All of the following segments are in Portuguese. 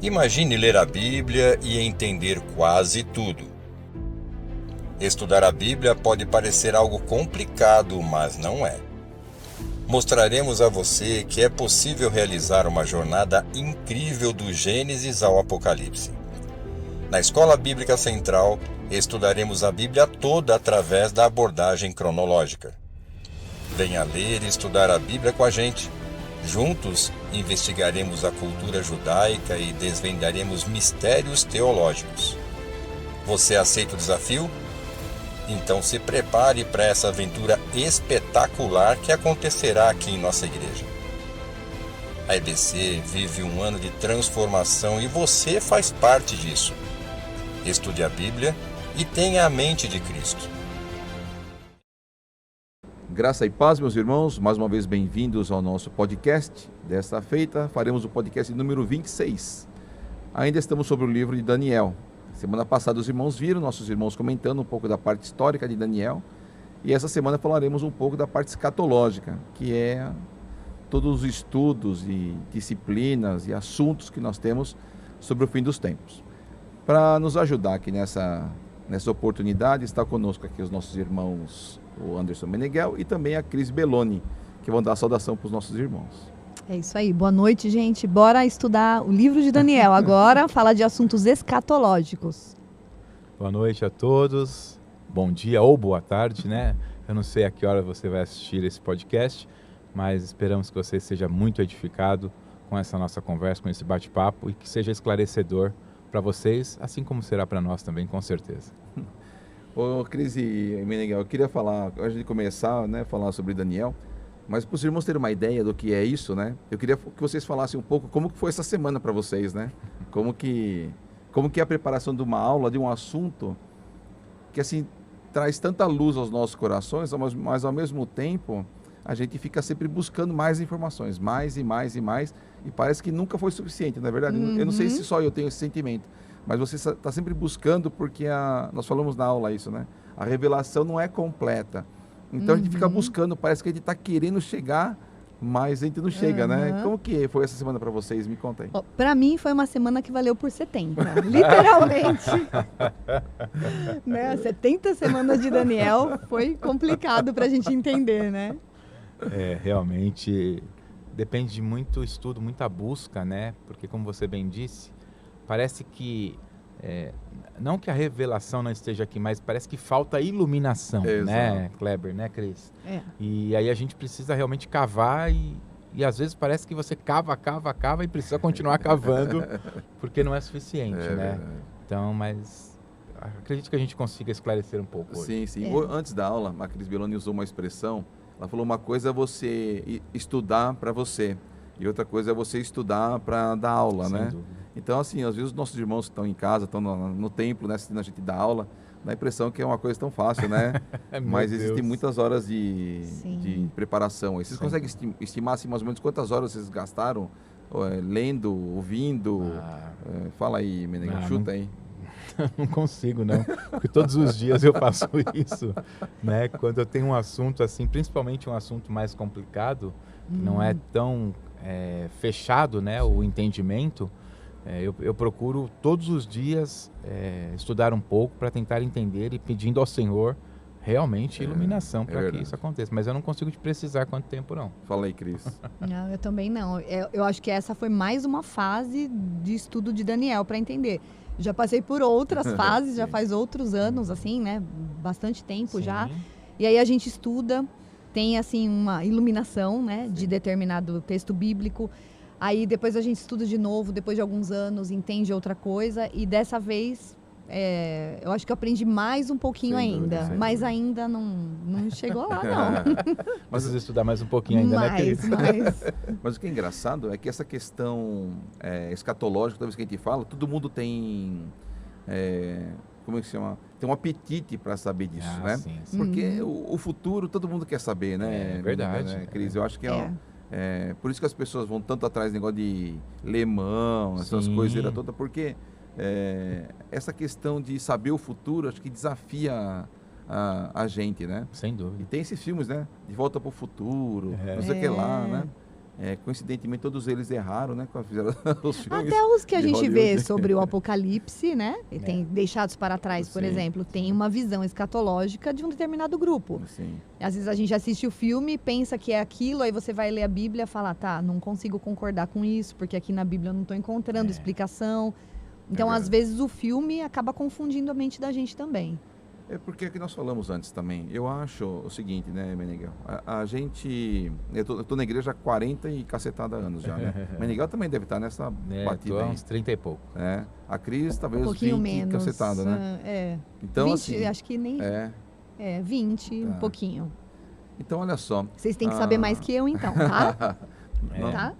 Imagine ler a Bíblia e entender quase tudo. Estudar a Bíblia pode parecer algo complicado, mas não é. Mostraremos a você que é possível realizar uma jornada incrível do Gênesis ao Apocalipse. Na Escola Bíblica Central, estudaremos a Bíblia toda através da abordagem cronológica. Venha ler e estudar a Bíblia com a gente. Juntos, investigaremos a cultura judaica e desvendaremos mistérios teológicos. Você aceita o desafio? Então se prepare para essa aventura espetacular que acontecerá aqui em nossa igreja. A EBC vive um ano de transformação e você faz parte disso. Estude a Bíblia e tenha a mente de Cristo. Graça e paz, meus irmãos, mais uma vez bem-vindos ao nosso podcast. Desta feita, faremos o podcast número 26. Ainda estamos sobre o livro de Daniel. Semana passada os irmãos viram, nossos irmãos comentando um pouco da parte histórica de Daniel. E essa semana falaremos um pouco da parte escatológica, que é todos os estudos e disciplinas e assuntos que nós temos sobre o fim dos tempos. Para nos ajudar aqui nessa oportunidade, está conosco aqui os nossos irmãos, o Anderson Meneghel e também a Cris Belloni, que vão dar saudação para os nossos irmãos. É isso aí, boa noite, gente. Bora estudar o livro de Daniel agora, falar de assuntos escatológicos. Boa noite a todos, bom dia ou boa tarde, né? Eu não sei a que hora você vai assistir esse podcast, mas esperamos que você seja muito edificado com essa nossa conversa, com esse bate-papo e que seja esclarecedor para vocês, assim como será para nós também, com certeza. Ô Cris e Meneghel, eu queria falar, antes de começar, né, falar sobre Daniel, mas para os irmãos terem uma ideia do que é isso, né, eu queria que vocês falassem um pouco como que foi essa semana para vocês, né, como que é a preparação de uma aula, de um assunto que assim traz tanta luz aos nossos corações, mas ao mesmo tempo a gente fica sempre buscando mais informações, mais e mais e mais, e parece que nunca foi suficiente, não é verdade? Eu não sei se só eu tenho esse sentimento, mas você está sempre buscando porque nós falamos na aula isso, né? A revelação não é completa. Então a gente fica buscando, parece que a gente está querendo chegar, mas a gente não chega, né? Como que foi essa semana para vocês? Me contem. Para mim foi uma semana que valeu por 70, literalmente. Né? 70 semanas de Daniel foi complicado para a gente entender, né? Realmente depende de muito estudo, muita busca, né? Porque como você bem disse, parece que, não que a revelação não esteja aqui, mas parece que falta iluminação, né, Kleber, né, Cris? E aí a gente precisa realmente cavar e às vezes parece que você cava e precisa continuar cavando, porque não é suficiente, né? Então, mas acredito que a gente consiga esclarecer um pouco hoje. Sim. Antes da aula, a Cris Belloni usou uma expressão, ela falou uma coisa é você estudar para você, e outra coisa é você estudar para dar aula, né? Dúvida. Então, assim, às vezes os nossos irmãos que estão em casa, estão no templo, né, assistindo a gente dar aula, dá a impressão que é uma coisa tão fácil, né? Mas existem muitas horas de preparação. E vocês conseguem estimar, assim, mais ou menos quantas horas vocês gastaram lendo, ouvindo? Fala aí, Meneghel, chuta aí. Não consigo, não. Porque todos os dias eu faço isso, né? Quando eu tenho um assunto, assim, principalmente um assunto mais complicado, que não é tão fechado, né, o entendimento, eu procuro todos os dias estudar um pouco para tentar entender e pedindo ao Senhor realmente iluminação para que isso aconteça. Mas eu não consigo te precisar quanto tempo, não. Fala aí, Cris. Não, eu também não. Eu acho que essa foi mais uma fase de estudo de Daniel para entender. Já passei por outras fases, já faz outros anos, assim, né? Bastante tempo já. E aí a gente estuda, tem, assim, uma iluminação, né? De determinado texto bíblico. Aí depois a gente estuda de novo, depois de alguns anos, entende outra coisa. E dessa vez, eu acho que eu aprendi mais um pouquinho ainda. Mas ainda não chegou lá, não. Mas precisa estudar mais um pouquinho ainda, né, querido? Mas o que é engraçado é que essa questão escatológica, toda vez que a gente fala, todo mundo tem como é que se chama? Tem um apetite para saber disso, né? Sim, sim. Porque o futuro todo mundo quer saber, né? É verdade. Né, Cris? Eu acho que É. por isso que as pessoas vão tanto atrás do negócio de ler mão, essas Sim. coisas todas, porque essa questão de saber o futuro, acho que desafia a gente, né? Sem E dúvida. tem esses filmes, né? De Volta para o Futuro, É. não sei o que lá, É. né? Coincidentemente, todos eles erraram, né? Quando fizeram os filmes. Até os que a de gente vê Hollywood. sobre o apocalipse, né? E tem Deixados para Trás, por Sim. exemplo, tem uma visão escatológica de um determinado grupo. Assim, Às vezes a gente assiste o filme, pensa que é aquilo, aí você vai ler a Bíblia e fala, tá, não consigo concordar com isso, porque aqui na Bíblia eu não estou encontrando explicação. Então, às verdade. vezes, o filme acaba confundindo a mente da gente também. porque é que nós falamos antes também. Eu acho o seguinte, né, Meneghel? A gente. Eu tô na igreja há 40 e cacetada anos já, né? Meneghel também deve estar nessa Tô batida há aí. uns 30 e pouco. Né? A Cris, talvez Um pouquinho 20 menos. cacetada, né? Então, 20, assim. acho que nem. 20, um Tá. pouquinho. Então, olha só. Vocês têm que saber mais que eu, então, tá? Não. Tá?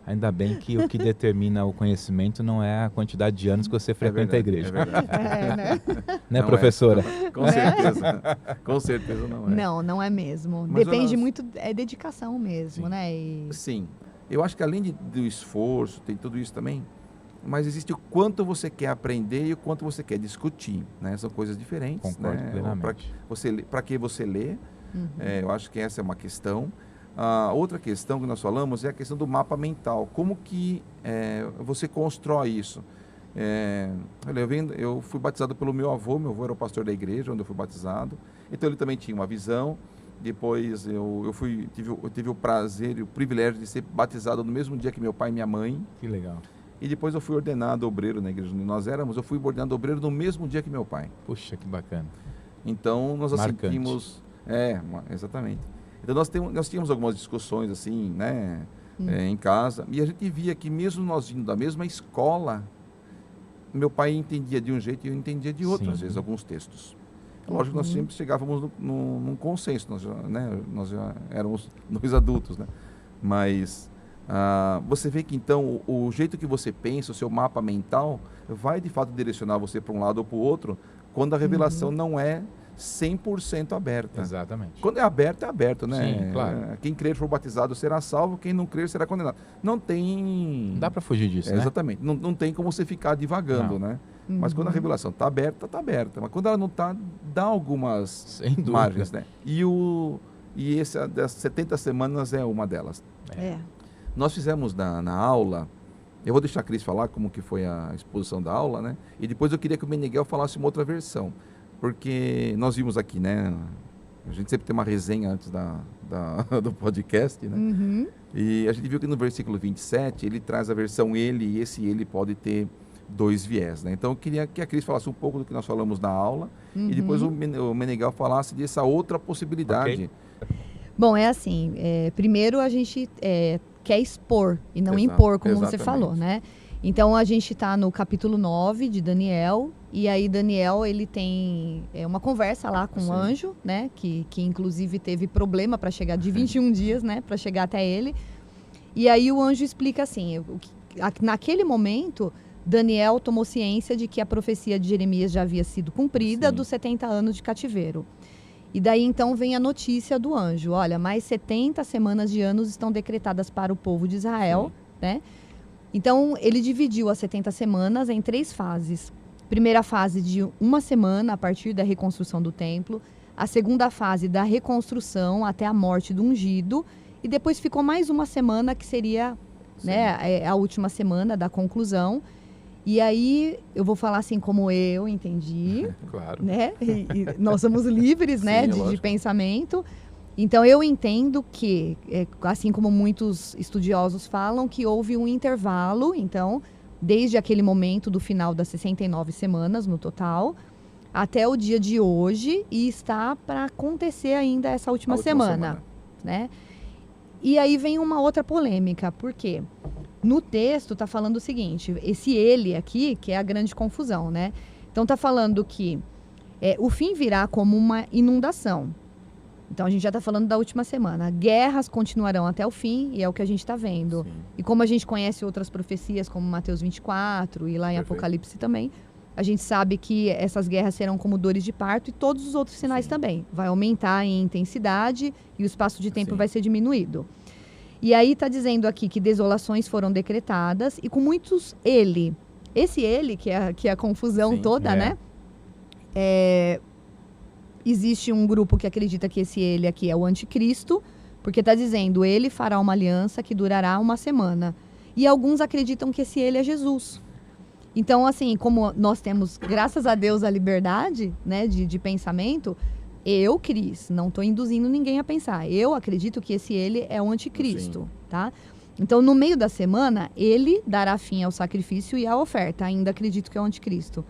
Ainda bem que o que determina o conhecimento não é a quantidade de anos que você frequenta a igreja. É verdade. Né? Né, Não é. professora? Com certeza. Com certeza não é. Não, não é mesmo. Mas Depende elas- muito, é dedicação mesmo, Sim. né? E... Sim. Eu acho que além do esforço, tem tudo isso também, mas existe o quanto você quer aprender e o quanto você quer discutir, né? São coisas diferentes, Concordo né? plenamente. Para que você lê, Uhum. eu acho que essa é uma questão. A outra questão que nós falamos é a questão do mapa mental. Como que você constrói isso? Olha, eu fui batizado pelo meu avô era o pastor da igreja onde eu fui batizado, então ele também tinha uma visão. Depois eu tive o prazer e o privilégio de ser batizado no mesmo dia que meu pai e minha mãe. Que legal. E depois eu fui ordenado obreiro na igreja onde nós éramos. Eu fui ordenado obreiro no mesmo dia que meu pai. Puxa, que bacana. Então nós Marcante. sentimos... exatamente. Então nós tínhamos algumas discussões assim, né? Em casa. E a gente via que mesmo nós vindo da mesma escola, meu pai entendia de um jeito e eu entendia de outro, Sim. às vezes, alguns textos. Lógico que nós sempre chegávamos num consenso, nós já éramos dois adultos, né? Mas você vê que então o jeito que você pensa, o seu mapa mental, vai de fato direcionar você para um lado ou para o outro, quando a revelação não é 100% aberta. Exatamente. Quando é aberto, né? Sim, claro. Quem crer e for batizado será salvo, quem não crer será condenado. Não tem... Não dá para fugir disso, né? Exatamente. Não tem como você ficar divagando, Não. né? Mas quando a revelação está aberta, está aberta. Mas quando ela não está, dá algumas Sem dúvida. margens, né? E essa das 70 semanas é uma delas. Nós fizemos na aula, eu vou deixar a Cris falar como que foi a exposição da aula, né? E depois eu queria que o Meneghel falasse uma outra versão. Porque nós vimos aqui, né? A gente sempre tem uma resenha antes do podcast, né? Uhum. E a gente viu que no versículo 27, ele traz a versão ele, e esse ele pode ter dois viés, né? Então eu queria que a Cris falasse um pouco do que nós falamos na aula, e depois o Meneghel falasse dessa outra possibilidade. Ok. Bom, é assim, primeiro a gente quer expor e não Exato, impor, como você exatamente. falou, né? Então a gente está no capítulo 9 de Daniel, e aí Daniel ele tem uma conversa lá com Sim. um anjo, né? Que inclusive teve problema para chegar de 21 dias, né? Para chegar até ele. E aí o anjo explica assim, naquele momento Daniel tomou ciência de que a profecia de Jeremias já havia sido cumprida Sim. dos 70 anos de cativeiro. E daí então vem a notícia do anjo, olha, mais 70 semanas de anos estão decretadas para o povo de Israel, né? Então ele dividiu as 70 semanas em 3 fases. Primeira fase de 1 semana a partir da reconstrução do templo, a segunda fase da reconstrução até a morte do ungido, e depois ficou mais 1 semana que seria, né, a última semana da conclusão. E aí eu vou falar assim como eu entendi, Claro. né? E nós somos livres, né, Sim, de lógico. pensamento. Então eu entendo que, assim como muitos estudiosos falam, que houve um intervalo, então, desde aquele momento do final das 69 semanas no total, até o dia de hoje, e está para acontecer ainda essa última semana, né? E aí vem uma outra polêmica, por quê? No texto está falando o seguinte, esse ele aqui, que é a grande confusão, né? Então está falando que o fim virá como uma inundação. Então a gente já está falando da última semana. Guerras continuarão até o fim, e é o que a gente está vendo. Sim. E como a gente conhece outras profecias, como Mateus 24 e lá em Perfeito. Apocalipse também, A gente sabe que essas guerras serão como dores de parto e todos os outros sinais Sim. também. Vai aumentar em intensidade e o espaço de tempo Sim. vai ser diminuído. E aí está dizendo aqui que desolações foram decretadas e com muitos ele. Esse ele, que é a confusão Sim, toda, né? Existe um grupo que acredita que esse ele aqui é o anticristo, porque está dizendo, ele fará uma aliança que durará uma semana. E alguns acreditam que esse ele é Jesus. Então, assim, como nós temos, graças a Deus, a liberdade, né, de pensamento, eu, Cris, não estou induzindo ninguém a pensar. Eu acredito que esse ele é o anticristo, tá? Então, no meio da semana, ele dará fim ao sacrifício e à oferta. Ainda acredito que é o anticristo.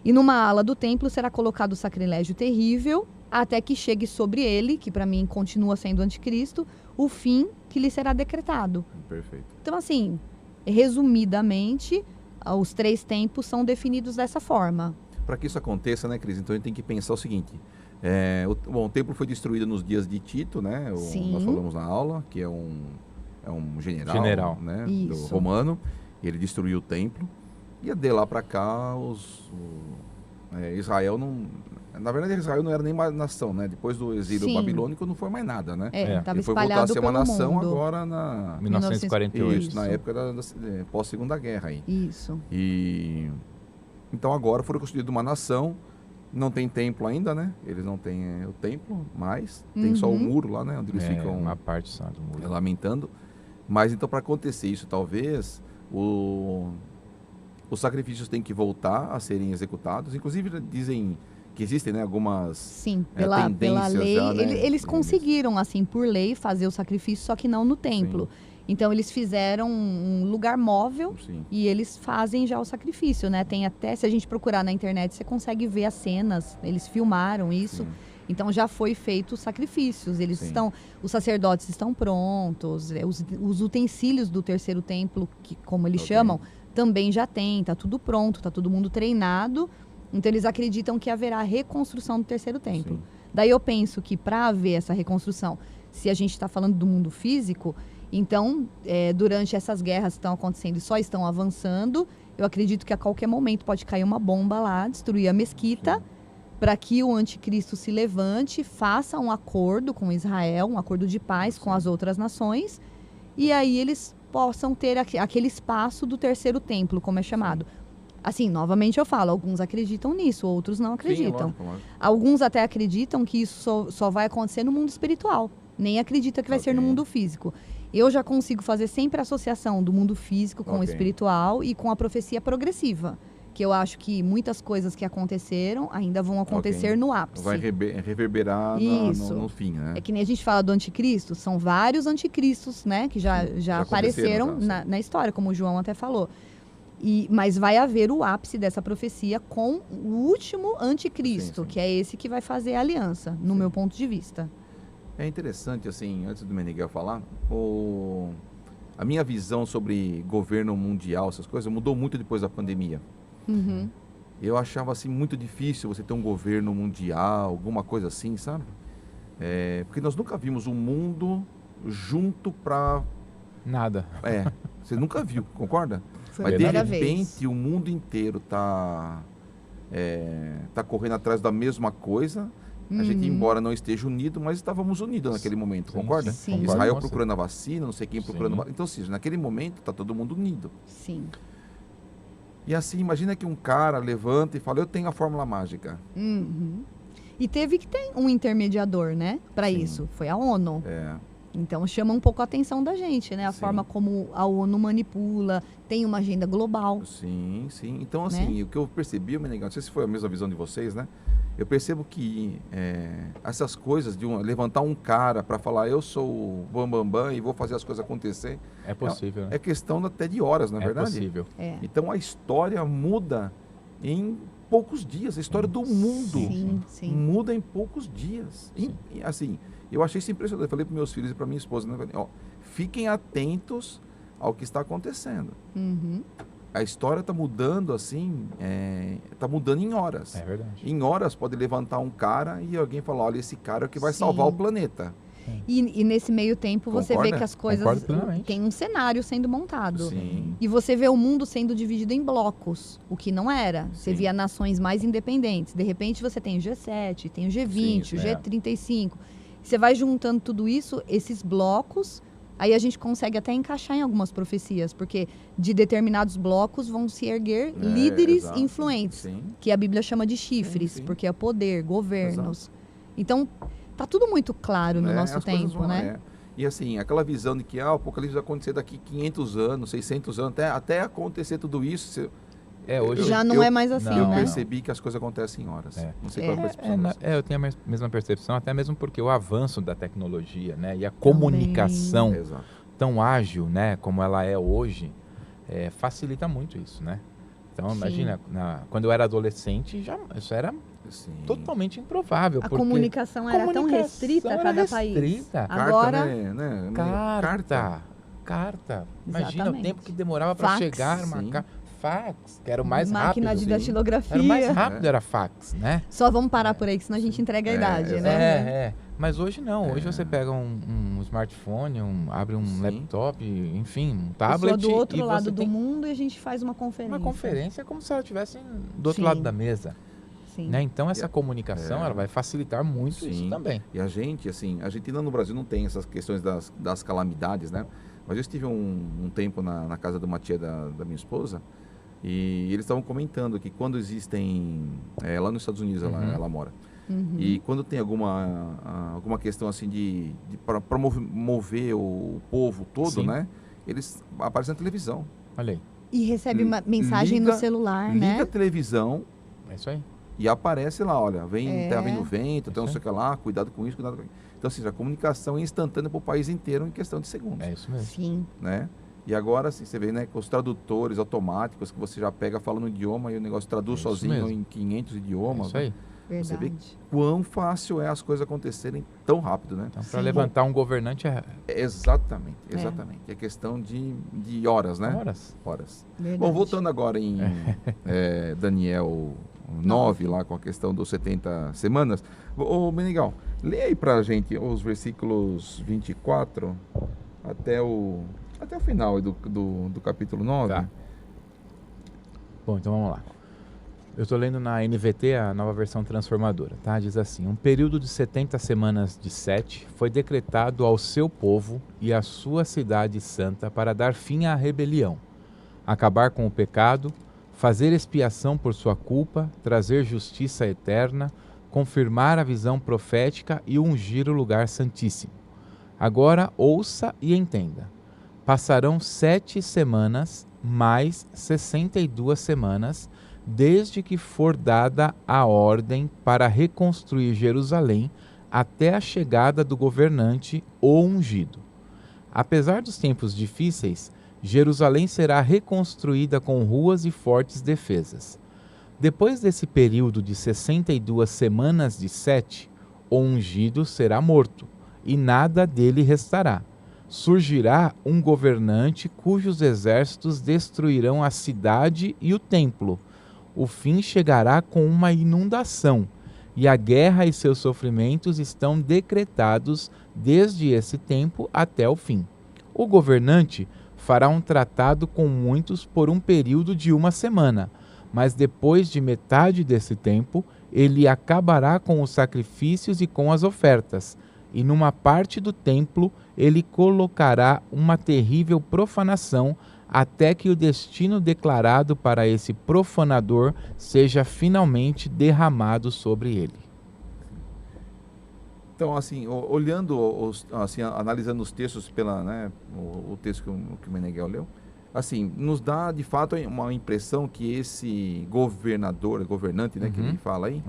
E numa ala do templo será colocado o sacrilégio terrível, até que chegue sobre ele, que para mim continua sendo o anticristo, o fim que lhe será decretado. Perfeito. Então, assim, resumidamente, os 3 tempos são definidos dessa forma. Para que isso aconteça, né, Cris? Então a gente tem que pensar o seguinte: o templo foi destruído nos dias de Tito, né? Sim. Nós falamos na aula, que é um general. Né, do Isso. romano. Ele destruiu o templo. E de lá para cá, Israel não. Na verdade, Israel não era nem uma nação, né? Depois do exílio Sim. babilônico, não foi mais nada, né? Estava Ele foi voltar a espalhado ser uma pelo nação mundo. agora na 1948. Isso, na época pós-segunda guerra aí. Isso. E então agora foram construídas uma nação, não tem templo ainda, né? Eles não têm o templo, mas tem só o muro lá, né? Onde eles ficam uma parte só do muro. lamentando. Mas então para acontecer isso, talvez os sacrifícios têm que voltar a serem executados. Inclusive dizem que existem, né, algumas Sim, pela tendências lei. já, né? Eles conseguiram, assim, por lei, fazer o sacrifício, só que não no templo. Então, eles fizeram um lugar móvel Sim. e eles fazem já o sacrifício, né? Tem até, se a gente procurar na internet, você consegue ver as cenas. Eles filmaram isso. Sim. Então, já foi feito os sacrifícios. Os sacerdotes estão prontos. Os utensílios do terceiro templo, que, como eles chamam, também já tem. Tá tudo pronto, tá todo mundo treinado. Então, eles acreditam que haverá reconstrução do terceiro templo. Sim. Daí eu penso que para haver essa reconstrução, se a gente está falando do mundo físico, então, durante essas guerras que estão acontecendo e só estão avançando, eu acredito que a qualquer momento pode cair uma bomba lá, destruir a mesquita, para que o anticristo se levante, faça um acordo com Israel, um acordo de paz com as outras nações, e aí eles possam ter aquele espaço do terceiro templo, como é chamado. Assim, novamente eu falo, alguns acreditam nisso, outros não acreditam. Sim, lógico. Alguns até acreditam que isso só vai acontecer no mundo espiritual. Nem acredita que vai ser no mundo físico. Eu já consigo fazer sempre a associação do mundo físico com o espiritual e com a profecia progressiva. Que eu acho que muitas coisas que aconteceram ainda vão acontecer no ápice. Vai reverberar no fim, né? É que nem a gente fala do anticristo, são vários anticristos, né? Que já apareceram na história, como o João até falou. Mas vai haver o ápice dessa profecia com o último anticristo, que é esse que vai fazer a aliança, no meu ponto de vista. É interessante, assim, antes do Meneghel falar, a minha visão sobre governo mundial, essas coisas, mudou muito depois da pandemia. Uhum. Eu achava, assim, muito difícil você ter um governo mundial, alguma coisa assim, sabe? Porque nós nunca vimos um mundo junto para... Nada. Você nunca viu, concorda? Foi Mas de a repente vez. o mundo inteiro tá correndo atrás da mesma coisa. A gente, embora não esteja unido, mas estávamos unidos naquele momento, concorda? sim. Israel Nossa. procurando a vacina, não sei quem procurando... Então, ou seja, naquele momento está todo mundo unido. Sim. E assim, imagina que um cara levanta e fala, eu tenho a fórmula mágica. Uhum. E teve que ter um intermediador, né? Para Sim. isso. Foi a ONU. Então chama um pouco a atenção da gente, né? A forma como a ONU manipula, tem uma agenda global. Sim, sim. Então, assim, o que eu percebi, Meneghel, não sei se foi a mesma visão de vocês, né? Eu percebo que essas coisas de levantar um cara para falar, eu sou o bambambam e vou fazer as coisas acontecer, É possível, né? é questão até de horas, não é verdade? Possível. Então a história muda em poucos dias, a história do mundo Sim. muda em poucos dias. E, assim, eu achei isso impressionante. Eu falei para meus filhos e para minha esposa, né? Fiquem atentos ao que está acontecendo. Uhum. A história está mudando assim, está mudando em horas. É verdade. Em horas pode levantar um cara e alguém falar, olha, esse cara é o que vai salvar o planeta. E nesse meio tempo você vê Concorda? que as coisas Concordo plenamente. tem um cenário sendo montado. Sim. E você vê o mundo sendo dividido em blocos, o que não era. Você Sim. via nações mais independentes. De repente você tem o G7, tem o G20, Sim, o é. G35. Você vai juntando tudo isso, esses blocos, aí a gente consegue até encaixar em algumas profecias, porque de determinados blocos vão se erguer líderes exato. influentes, Sim. que a Bíblia chama de chifres, Sim, sim. porque é poder, governos. Então, tá tudo muito claro no nosso as coisas tempo, vão- né? E assim, aquela visão de que o Apocalipse vai acontecer daqui 500 anos, 600 anos, até acontecer tudo isso, Hoje Já não eu- é mais assim, não, né? eu percebi que as coisas acontecem em horas. É. Não sei qual é a percepção de vocês. eu tenho a mesma percepção, até mesmo porque o avanço da tecnologia, né, e a comunicação Exato. tão ágil, né, como ela é hoje, facilita muito isso, né? Então, Sim. imagina, quando eu era adolescente, isso era Sim. totalmente improvável. A porque comunicação era tão restrita a era cada país. restrita. Agora, Carta. Imagina o Exatamente. tempo que demorava para Fax. chegar uma Sim. fax, que era o mais máquina rápido. de sim. datilografia. Era o mais rápido, era fax, né? Só vamos parar por aí, que senão a gente entrega a idade, exato. né? Mas hoje não. Hoje você pega um smartphone, abre um Sim. laptop, enfim, um Pessoa tablet. do outro e lado você do tem mundo e a gente faz uma conferência. uma conferência como se ela estivesse do outro Sim. lado da mesa. Sim. Né? Então essa comunicação ela vai facilitar muito isso Sim. também. E a gente, assim, a Argentina no Brasil não tem essas questões das calamidades, né? Mas eu estive um tempo na casa de uma tia da minha esposa e eles estavam comentando que quando existem, lá nos Estados Unidos ela mora, Uhum. e quando tem alguma questão assim para mover o povo todo, Sim. né? Eles aparecem na televisão. Olha aí, E recebe uma mensagem liga- no celular, Liga a né? televisão é isso aí. e aparece lá, olha, É. tá vindo vento, então não Isso sei o que lá, cuidado com isso, cuidado com isso. Então, assim, a comunicação é instantânea para o país inteiro em questão de segundos, É isso mesmo. Sim. né? E agora, assim, você vê, né, com os tradutores automáticos que você já pega, fala no idioma e o negócio traduz É isso sozinho mesmo. em 500 É idiomas. isso aí. Você vê Verdade. Quão fácil é as coisas acontecerem tão rápido, né? Então, para Sim. levantar um governante Exatamente. É. É questão de horas, né? horas. Horas. Verdade. Bom, voltando agora em Daniel 9, lá com a questão dos 70 semanas. Ô, Menegal, lê aí pra gente os versículos 24 até o final aí do capítulo 9. Tá. Bom, então vamos lá. Eu estou lendo na NVT, a nova versão transformadora, tá? Diz assim: um período de 70 semanas de 7 foi decretado ao seu povo e à sua cidade santa para dar fim à rebelião, acabar com o pecado, fazer expiação por sua culpa, trazer justiça eterna, confirmar a visão profética e ungir o lugar santíssimo. Agora ouça e entenda. Passarão 7 semanas mais 62 semanas desde que for dada a ordem para reconstruir Jerusalém até a chegada do governante ou ungido. Apesar dos tempos difíceis, Jerusalém será reconstruída com ruas e fortes defesas. Depois desse período de 62 semanas de 7, o ungido será morto, e nada dele restará. Surgirá um governante cujos exércitos destruirão a cidade e o templo. O fim chegará com uma inundação, e a guerra e seus sofrimentos estão decretados desde esse tempo até o fim. O governante fará um tratado com muitos por um período de 1 semana, mas depois de metade desse tempo, ele acabará com os sacrifícios e com as ofertas, e numa parte do templo ele colocará uma terrível profanação até que o destino declarado para esse profanador seja finalmente derramado sobre ele. Então, assim, olhando, assim, analisando os textos o texto que o Meneghel leu, assim, nos dá de fato uma impressão que esse governante, né, que ele fala aí,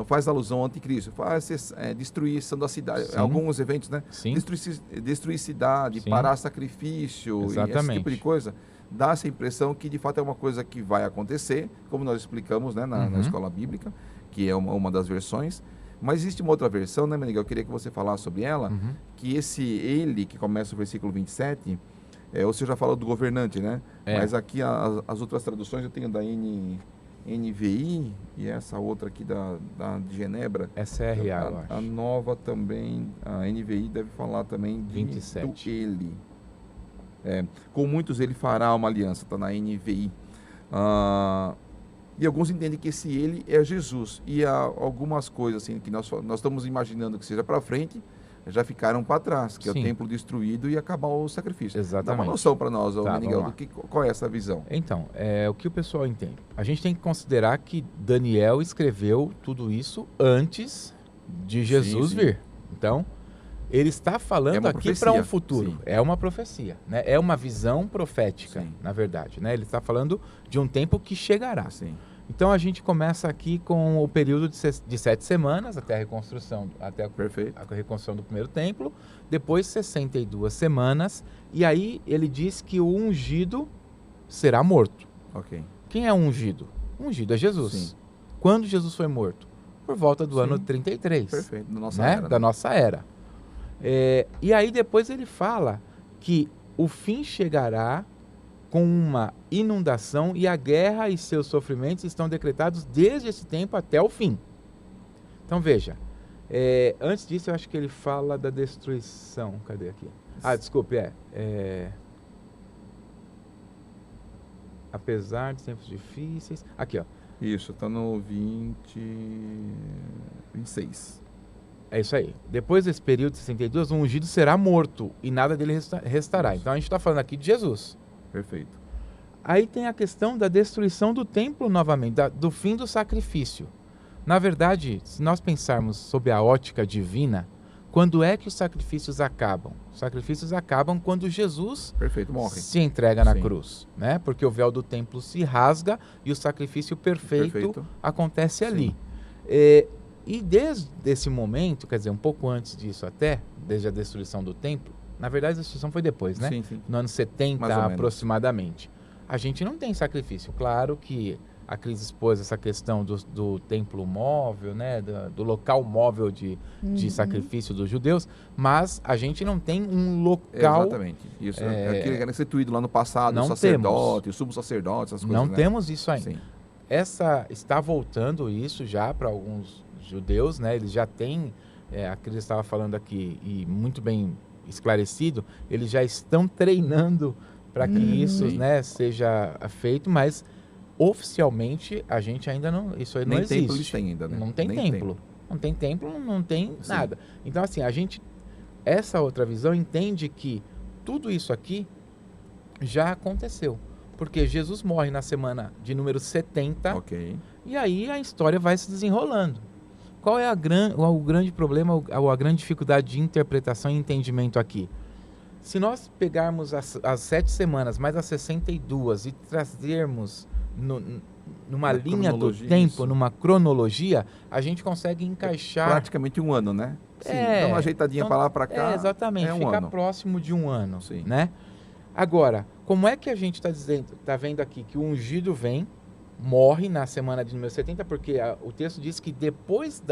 faz alusão ao anticristo, faz destruição da cidade, Sim. alguns eventos, né? Sim. Destruir cidade, Sim. parar sacrifício, e esse Exatamente. tipo de coisa, dá essa impressão que de fato é uma coisa que vai acontecer, como nós explicamos, né, na escola bíblica, que é uma das versões. Mas existe uma outra versão, né, Meneghel? Eu queria que você falasse sobre ela, que ele que começa o versículo 27, você já falou do governante, né? É. Mas aqui as outras traduções eu tenho da NVI e essa outra aqui de Genebra. SRA, eu acho. A nova também, a NVI deve falar também de 27. do ele. Com muitos ele fará uma aliança, está na NVI. E alguns entendem que esse ele é Jesus. E há algumas coisas assim que nós estamos imaginando que seja para frente, já ficaram para trás, que é o Sim. templo destruído e acabar o sacrifício. Exatamente. Dá uma noção para nós, Tá, Miguel, vamos qual é essa visão? Então, o que o pessoal entende? A gente tem que considerar que Daniel escreveu tudo isso antes de Jesus sim. vir. Então, ele está falando aqui profecia. para um futuro. Sim. É uma profecia, né? É uma visão profética, Sim. na verdade, né? Ele está falando de um tempo que chegará. Sim. Então, a gente começa aqui com o período de 7 semanas, até a reconstrução, Perfeito. a reconstrução do primeiro templo, depois 62 semanas, e aí ele diz que o ungido será morto. Ok. Quem é o ungido? O ungido é Jesus. Sim. Quando Jesus foi morto? Por volta do Sim. ano 33. Perfeito. Da nossa Né? era. Da nossa era. E aí depois ele fala que o fim chegará com uma inundação e a guerra e seus sofrimentos estão decretados desde esse tempo até o fim. Então veja, antes disso eu acho que ele fala da destruição. Cadê aqui? Desculpe, apesar de tempos difíceis. Aqui, ó. Isso, está no 26. É isso aí. Depois desse período de 62, o ungido será morto e nada dele restará. Então a gente está falando aqui de Jesus. Perfeito. Aí tem a questão da destruição do templo novamente, do fim do sacrifício. Na verdade, se nós pensarmos sob a ótica divina, quando é que os sacrifícios acabam? Os sacrifícios acabam quando Jesus Perfeito, morre. se entrega na Sim. cruz, né? Porque o véu do templo se rasga e o sacrifício perfeito acontece ali. E desde esse momento, quer dizer, um pouco antes disso até, desde a destruição do templo, na verdade a destruição foi depois, né? Sim, sim. No ano 70 Mais ou menos. aproximadamente. A gente não tem sacrifício. Claro que a crise expôs essa questão do templo móvel, né? Do local móvel de sacrifício dos judeus, mas a gente não tem um local... Exatamente. Isso é aquilo que era instituído lá no passado, Não o sacerdote, o sumo sacerdote, essas coisas. Não né? temos isso ainda. Sim. Está voltando isso já para alguns judeus, né? Eles já têm, a Cris estava falando aqui, e muito bem esclarecido, eles já estão treinando para que isso, né, seja feito, mas oficialmente a gente ainda não, isso aí não existe. Nem templo eles têm ainda, né? Não tem Nem templo. Não tem templo, não tem Sim. nada. Então assim, essa outra visão entende que tudo isso aqui já aconteceu. Porque Jesus morre na semana de número 70, Ok. e aí a história vai se desenrolando. Qual é o grande problema, ou a grande dificuldade de interpretação e entendimento aqui? Se nós pegarmos as 7 semanas mais as 62 e trazermos numa linha do tempo, isso. numa cronologia, a gente consegue encaixar... Praticamente um ano, né? Sim, dá uma ajeitadinha para lá, para cá. Exatamente, é um fica ano. próximo de um ano, Sim. né? Agora, como é que a gente está vendo aqui que o ungido morre na semana de número 70, porque o texto diz que depois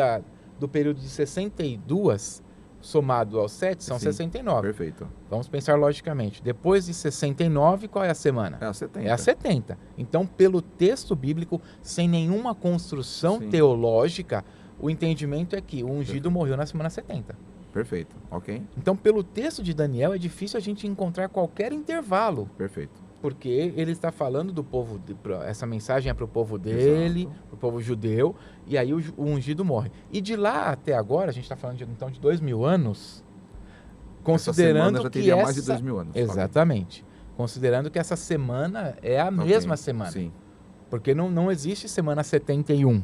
do período de 62, somado aos 7, são Sim, 69. Perfeito. Vamos pensar logicamente. Depois de 69, qual é a semana? É a 70. É a 70. Então, pelo texto bíblico, sem nenhuma construção Sim. teológica, o entendimento é que o ungido morreu na semana 70. Perfeito. Ok. Então, pelo texto de Daniel, é difícil a gente encontrar qualquer intervalo, Perfeito. porque ele está falando do povo, essa mensagem é para o povo dele, para o povo judeu, e aí o ungido morre. E de lá até agora, a gente está falando então de 2000 anos, considerando essa semana já que teria mais de 2000 anos. Exatamente. Considerando que essa semana é a mesma semana. Sim. Porque não existe semana 71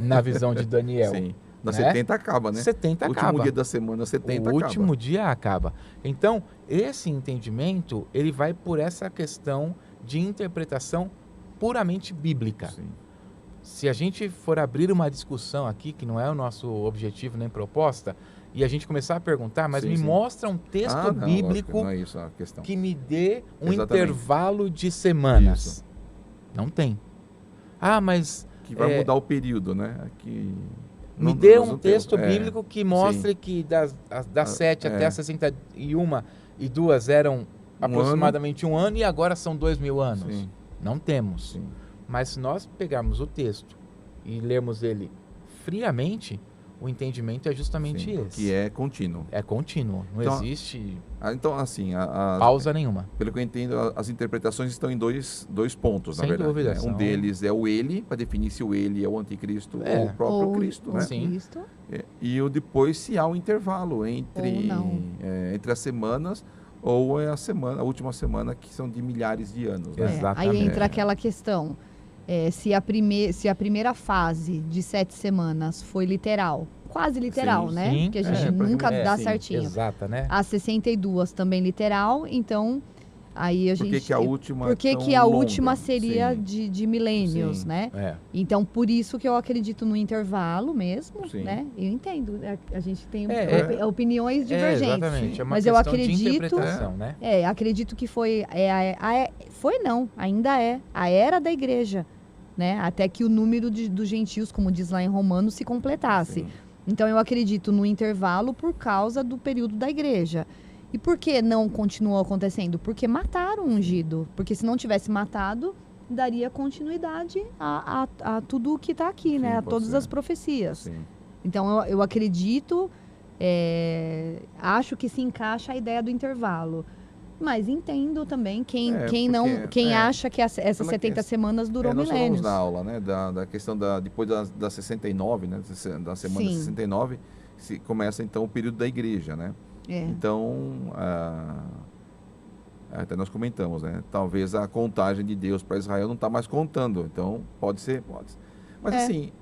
na visão de Daniel. Sim. Na né? 70 acaba, né? 70 O acaba. último dia da semana 70 O acaba. último dia acaba. Então, esse entendimento, ele vai por essa questão de interpretação puramente bíblica. Sim. Se a gente for abrir uma discussão aqui, que não é o nosso objetivo nem proposta, e a gente começar a perguntar, mas Sim, me sim. mostra um texto Não, bíblico lógico, não é isso a questão. que me dê um Exatamente. intervalo de semanas. Isso. Não tem. Ah, mas... Que vai mudar o período, né? Aqui... Me dê nós um não texto temos. bíblico que mostre que das 7 até as 61 e 2 eram aproximadamente um ano e agora são 2000 anos. Sim. Não temos. Sim. Mas se nós pegarmos o texto e lermos ele friamente, o entendimento é justamente Sim, esse. que é contínuo. É contínuo, não Então, existe Então, assim, pausa nenhuma. pelo que eu entendo, as interpretações estão em dois pontos, na Sem verdade. dúvida, Né? Um são- deles é o ele, para definir se o ele é o anticristo É. ou o próprio Ou Cristo, o né? Sim. Cristo. E o depois se há um intervalo entre, Ou não. entre as semanas ou é a última semana, que são de milhares de anos. Né? Exatamente. Aí entra aquela questão. Se a primeira fase de 7 semanas foi literal, quase literal, Sim, né? sim. Porque a gente É, nunca é, dá sim, certinho. Exata, né? As 62 também literal, então aí a Por gente... que a última Por que é tão que a longa? última seria Sim, de milênios, Sim. né? É. Então, por isso que eu acredito no intervalo mesmo, Sim. né? Eu entendo, a gente tem É, opiniões divergentes. exatamente. É uma Mas eu questão de acredito- interpretação, né? Acredito que foi não, ainda é a era da igreja, né? Até que o número dos gentios, como diz lá em Romanos, se completasse. sim. Então eu acredito no intervalo por causa do período da igreja. E por que não continuou acontecendo? Porque mataram o ungido. Porque se não tivesse matado, daria continuidade a tudo o que está aqui, Sim, né? A pode todas ser. as profecias. Sim. Então eu acredito, acho que se encaixa a ideia do intervalo. Mas entendo também quem acha que essas pela 70 questão- semanas durou Nós falamos milênios. na aula, né, da questão depois da 69, né, da semana Sim. 69, se começa então o período da igreja, né? É. Então, até nós comentamos, né? Talvez a contagem de Deus para Israel não está mais contando. Então, pode ser. Mas assim,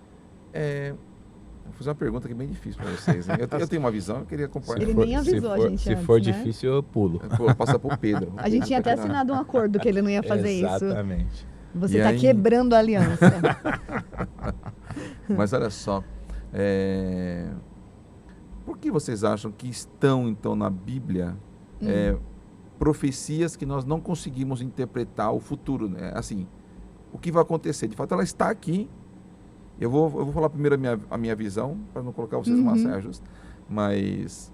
vou fazer uma pergunta que é bem difícil para vocês. Né? Eu tenho uma visão, eu queria compartilhar. Ele nem avisou a gente Se antes, for né? difícil, eu pulo. Pô, passa para o Pedro. A gente tinha até assinado um acordo que ele não ia fazer isso. Exatamente. Você E está aí- quebrando a aliança. Mas olha só, por que vocês acham que estão, então, na Bíblia profecias que nós não conseguimos interpretar o futuro? Né? Assim, o que vai acontecer? De fato, ela está aqui. Eu vou falar primeiro a minha visão, para não colocar vocês numa saia justa. Mas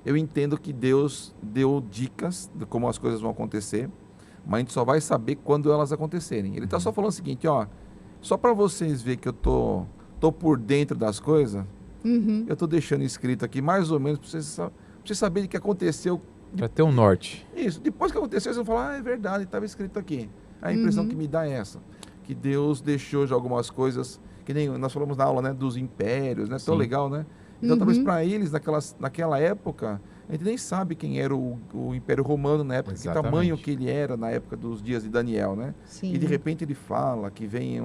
eu entendo que Deus deu dicas de como as coisas vão acontecer, mas a gente só vai saber quando elas acontecerem. Ele está só falando o seguinte, ó, só para vocês verem que eu tô por dentro das coisas, Uhum. eu tô deixando escrito aqui mais ou menos para vocês saberem o que aconteceu. Para ter um norte. Isso, depois que aconteceu, vocês vão falar, é verdade, estava escrito aqui. A impressão que me dá é essa, que Deus deixou já algumas coisas, que nem nós falamos na aula, né, dos impérios, né, tão Sim. legal, né? Então talvez Uhum. para eles, naquela época, a gente nem sabe quem era o Império Romano na época, que Exatamente. tamanho que ele era na época dos dias de Daniel, né? Sim. E de repente ele fala que vem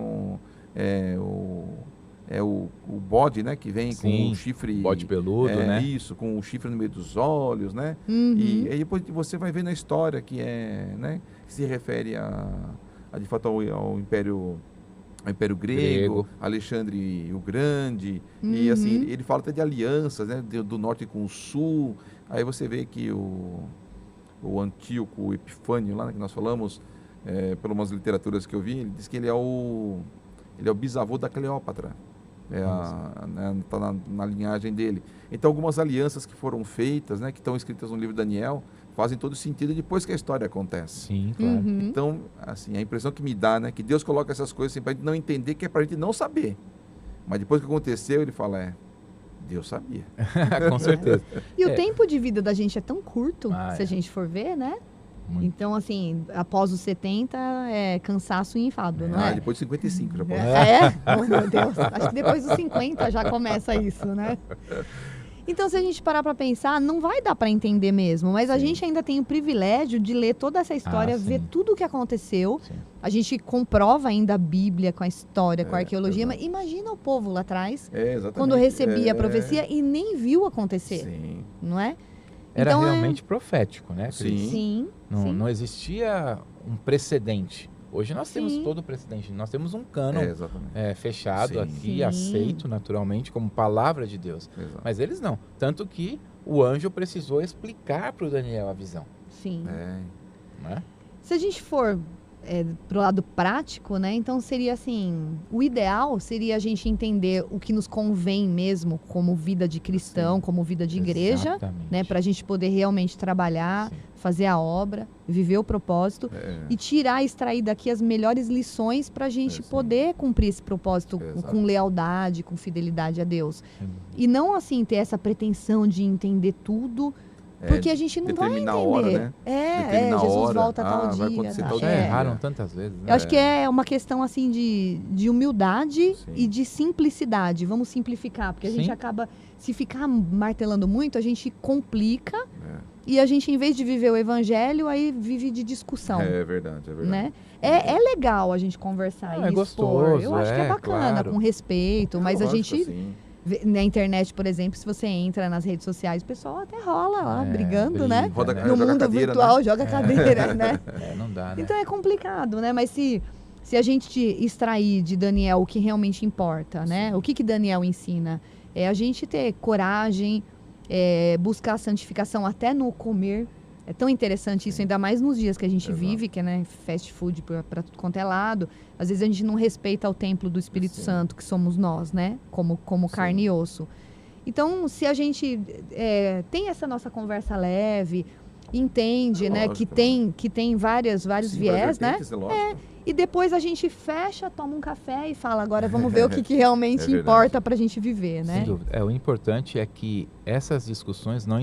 o bode, né? Que vem com Sim, o chifre... Bode peludo, né? Isso, com o chifre no meio dos olhos, né? Uhum. E aí depois você vai ver na história que né? Que se refere de fato ao Império Grego, Alexandre o Grande, e assim, ele fala até de alianças, né? Do norte com o sul. Aí você vê que o Antíoco Epifânio, lá, né, que nós falamos, pelas umas literaturas que eu vi, ele diz que ele é o bisavô da Cleópatra. Está na linhagem dele. Então, algumas alianças que foram feitas, né, que estão escritas no livro de Daniel, fazem todo sentido depois que a história acontece. Sim, claro. Uhum. Então, assim, a impressão que me dá, né, que Deus coloca essas coisas assim, para a gente não entender, que é para a gente não saber. Mas depois que aconteceu, ele fala, Deus sabia. Com certeza. E o tempo de vida da gente é tão curto, se a é. gente for ver, né? Muito. Então, assim, após os 70 é cansaço e enfado, não é? Depois de 55 já pode. Oh, meu Deus. Acho que depois dos 50 já começa isso, né? Então, se a gente parar para pensar, não vai dar para entender mesmo. Mas a Sim. gente ainda tem o privilégio de ler toda essa história, ver sim. tudo o que aconteceu. Sim. A gente comprova ainda a Bíblia com a história, com a arqueologia. exato. Mas imagina o povo lá atrás, Exatamente. quando recebia a profecia e nem viu acontecer, Sim. não é? Era Então, realmente profético, né, Cris? Sim. Sim, Não, sim. não existia um precedente. Hoje nós temos Sim. todo o precedente. Nós temos um cânon Exatamente. fechado Sim. aqui, Sim. aceito naturalmente como palavra de Deus. Exato. Mas eles não. Tanto que o anjo precisou explicar para o Daniel a visão. Sim. É. Né? Se a gente for pro lado prático, né? Então seria assim, o ideal seria a gente entender o que nos convém mesmo como vida de cristão, como vida de igreja, Exatamente. né? Para a gente poder realmente trabalhar, Sim. fazer a obra, viver o propósito e tirar, extrair daqui as melhores lições para a gente sim. poder cumprir esse propósito Exato. com lealdade, com fidelidade a Deus. E não assim ter essa pretensão de entender tudo. Porque a gente não vai entender. Determinar a hora, né? Determinar a Jesus hora. volta tal Vai dia. acontecer tá? tal Já dia. erraram tantas vezes, né? Eu acho que é uma questão assim de humildade Sim. e de simplicidade. Vamos simplificar, porque a gente Sim. acaba, se ficar martelando muito, a gente complica e a gente, em vez de viver o evangelho, aí vive de discussão. É verdade, é verdade. Né? É legal a gente conversar Não, é e expor. gostoso, Eu acho que é bacana, claro. com respeito, mas a Lógico, gente assim. na internet, por exemplo, se você entra nas redes sociais, o pessoal até rola lá, brigando, né? briga, Roda- né? No joga mundo cadeira, virtual, né? joga cadeira, né? Não dá, né? Então é complicado, né? Mas se a gente extrair de Daniel o que realmente importa, né? O que Daniel ensina? É a gente ter coragem, buscar a santificação até no comer. É tão interessante isso, ainda mais nos dias que a gente Exato. vive, que é, né, fast food para tudo quanto é lado. Às vezes a gente não respeita o templo do Espírito Sim. Santo, que somos nós, né? Como carne e osso. Então, se a gente tem essa nossa conversa leve, entende, né, Lógico, que tem vários Sim, viés, né? vertentes, é lógico. E depois a gente fecha, toma um café e fala, agora vamos ver o que realmente É verdade. importa pra gente viver, né? Sem dúvida. O importante é que essas discussões não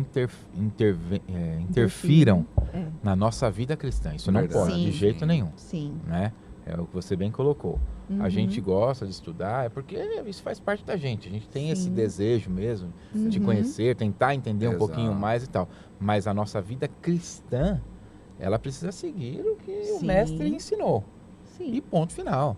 interfiram É. na nossa vida cristã. Isso não Verdade. pode, de Sim. jeito nenhum. Sim. Né? É o que você bem colocou. Uhum. A gente gosta de estudar, é porque isso faz parte da gente. A gente tem esse Sim. desejo mesmo de Uhum. conhecer, tentar entender um Exato. pouquinho mais e tal. Mas a nossa vida cristã, ela precisa seguir o que o Sim. mestre ensinou. Sim. E ponto final.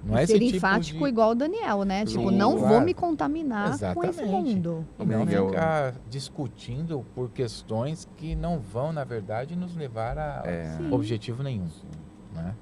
Não é Ser esse tipo enfático de... igual o Daniel, né? Tipo, Sim, não vou claro. me contaminar com esse Exatamente. mundo. E não Miguel, ficar discutindo por questões que não vão, na verdade, nos levar a Sim. objetivo nenhum. Né?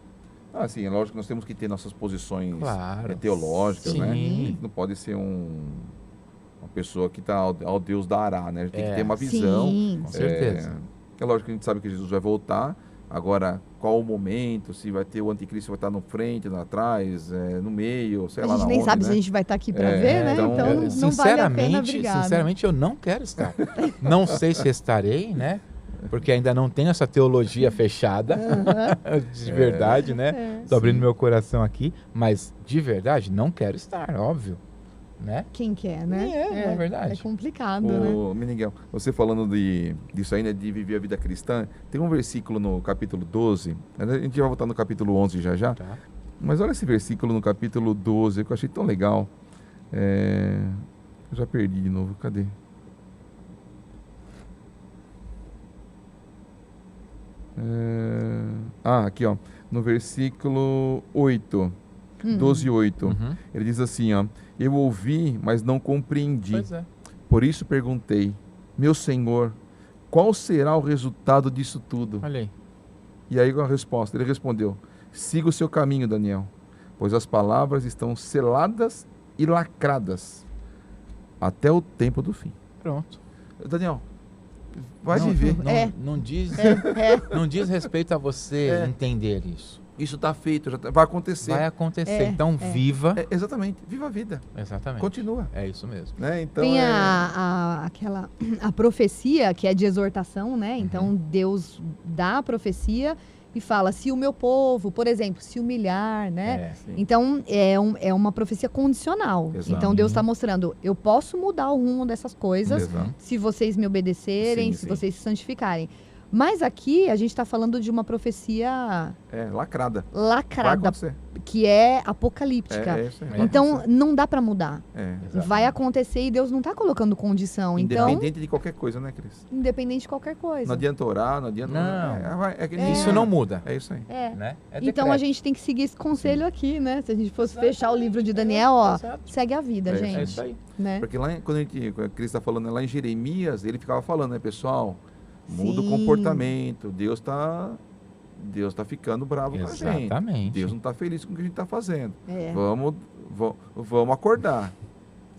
Assim, é lógico que nós temos que ter nossas posições Claro. teológicas, Sim. né? A gente não pode ser uma pessoa que está ao Deus dará, né? A gente tem que ter uma visão. Sim. Com certeza. É lógico que a gente sabe que Jesus vai voltar. Agora, qual o momento? Se vai ter o anticristo, vai estar no frente, atrás, no meio, sei A lá gente na nem onde, sabe né? se a gente vai estar aqui pra É, ver, né? então, Então, é, não vale a pena brigar. né? Sinceramente, eu não quero estar. Não sei se estarei, né? Porque ainda não tenho essa teologia fechada, de verdade, né? Tô abrindo meu coração aqui, mas de verdade não quero estar, óbvio, né? Quem quer, né? Não é verdade. É complicado, né? Ô, Meneghel, você falando disso aí, né, de viver a vida cristã, tem um versículo no capítulo 12, a gente vai voltar no capítulo 11 já, Tá. mas olha esse versículo no capítulo 12 que eu achei tão legal. Eu já perdi de novo, cadê? Aqui ó, no versículo 8, 12:8, Uhum. ele diz assim ó, eu ouvi, mas não compreendi. Pois é. Por isso perguntei, meu Senhor, qual será o resultado disso tudo? Olha aí. E aí a resposta, ele respondeu, siga o seu caminho, Daniel, pois as palavras estão seladas e lacradas até o tempo do fim. Pronto. Daniel, vai Não- viver. Não diz, É. não diz respeito a você entender isso. Isso está feito, vai acontecer. Vai acontecer. Então viva. Exatamente, viva a vida, Exatamente. continua. É isso mesmo. Né? Então, Tem a profecia, que é de exortação, né? Então, Deus dá a profecia e fala, se o meu povo, por exemplo, se humilhar, né? É. sim. Então, é uma profecia condicional. Exato. Então, Deus está mostrando, eu posso mudar o rumo dessas coisas Exato. se vocês me obedecerem, Sim, se sim. vocês se santificarem. Mas aqui, a gente está falando de uma profecia Lacrada. Vai lacrada, acontecer. que é apocalíptica. É isso aí. vai Então, acontecer. não dá para mudar. Exato. Vai acontecer e Deus não está colocando condição. Então, Independente de qualquer coisa, né, Cris? independente de qualquer coisa. Não adianta orar, não adianta... Não. que nem- Isso não muda. É isso aí. É. Né? É Então decreto. a gente tem que seguir esse conselho aqui, né? Se a gente fosse fechar o livro de Daniel, ó, Exato. segue a vida, É gente. É isso aí. Né? Porque lá, quando a Cris está falando lá em Jeremias, ele ficava falando, né, pessoal? Muda o Sim. comportamento. Deus tá ficando bravo com a gente. Exatamente. Deus não está feliz com o que a gente está fazendo. É. Vamos acordar.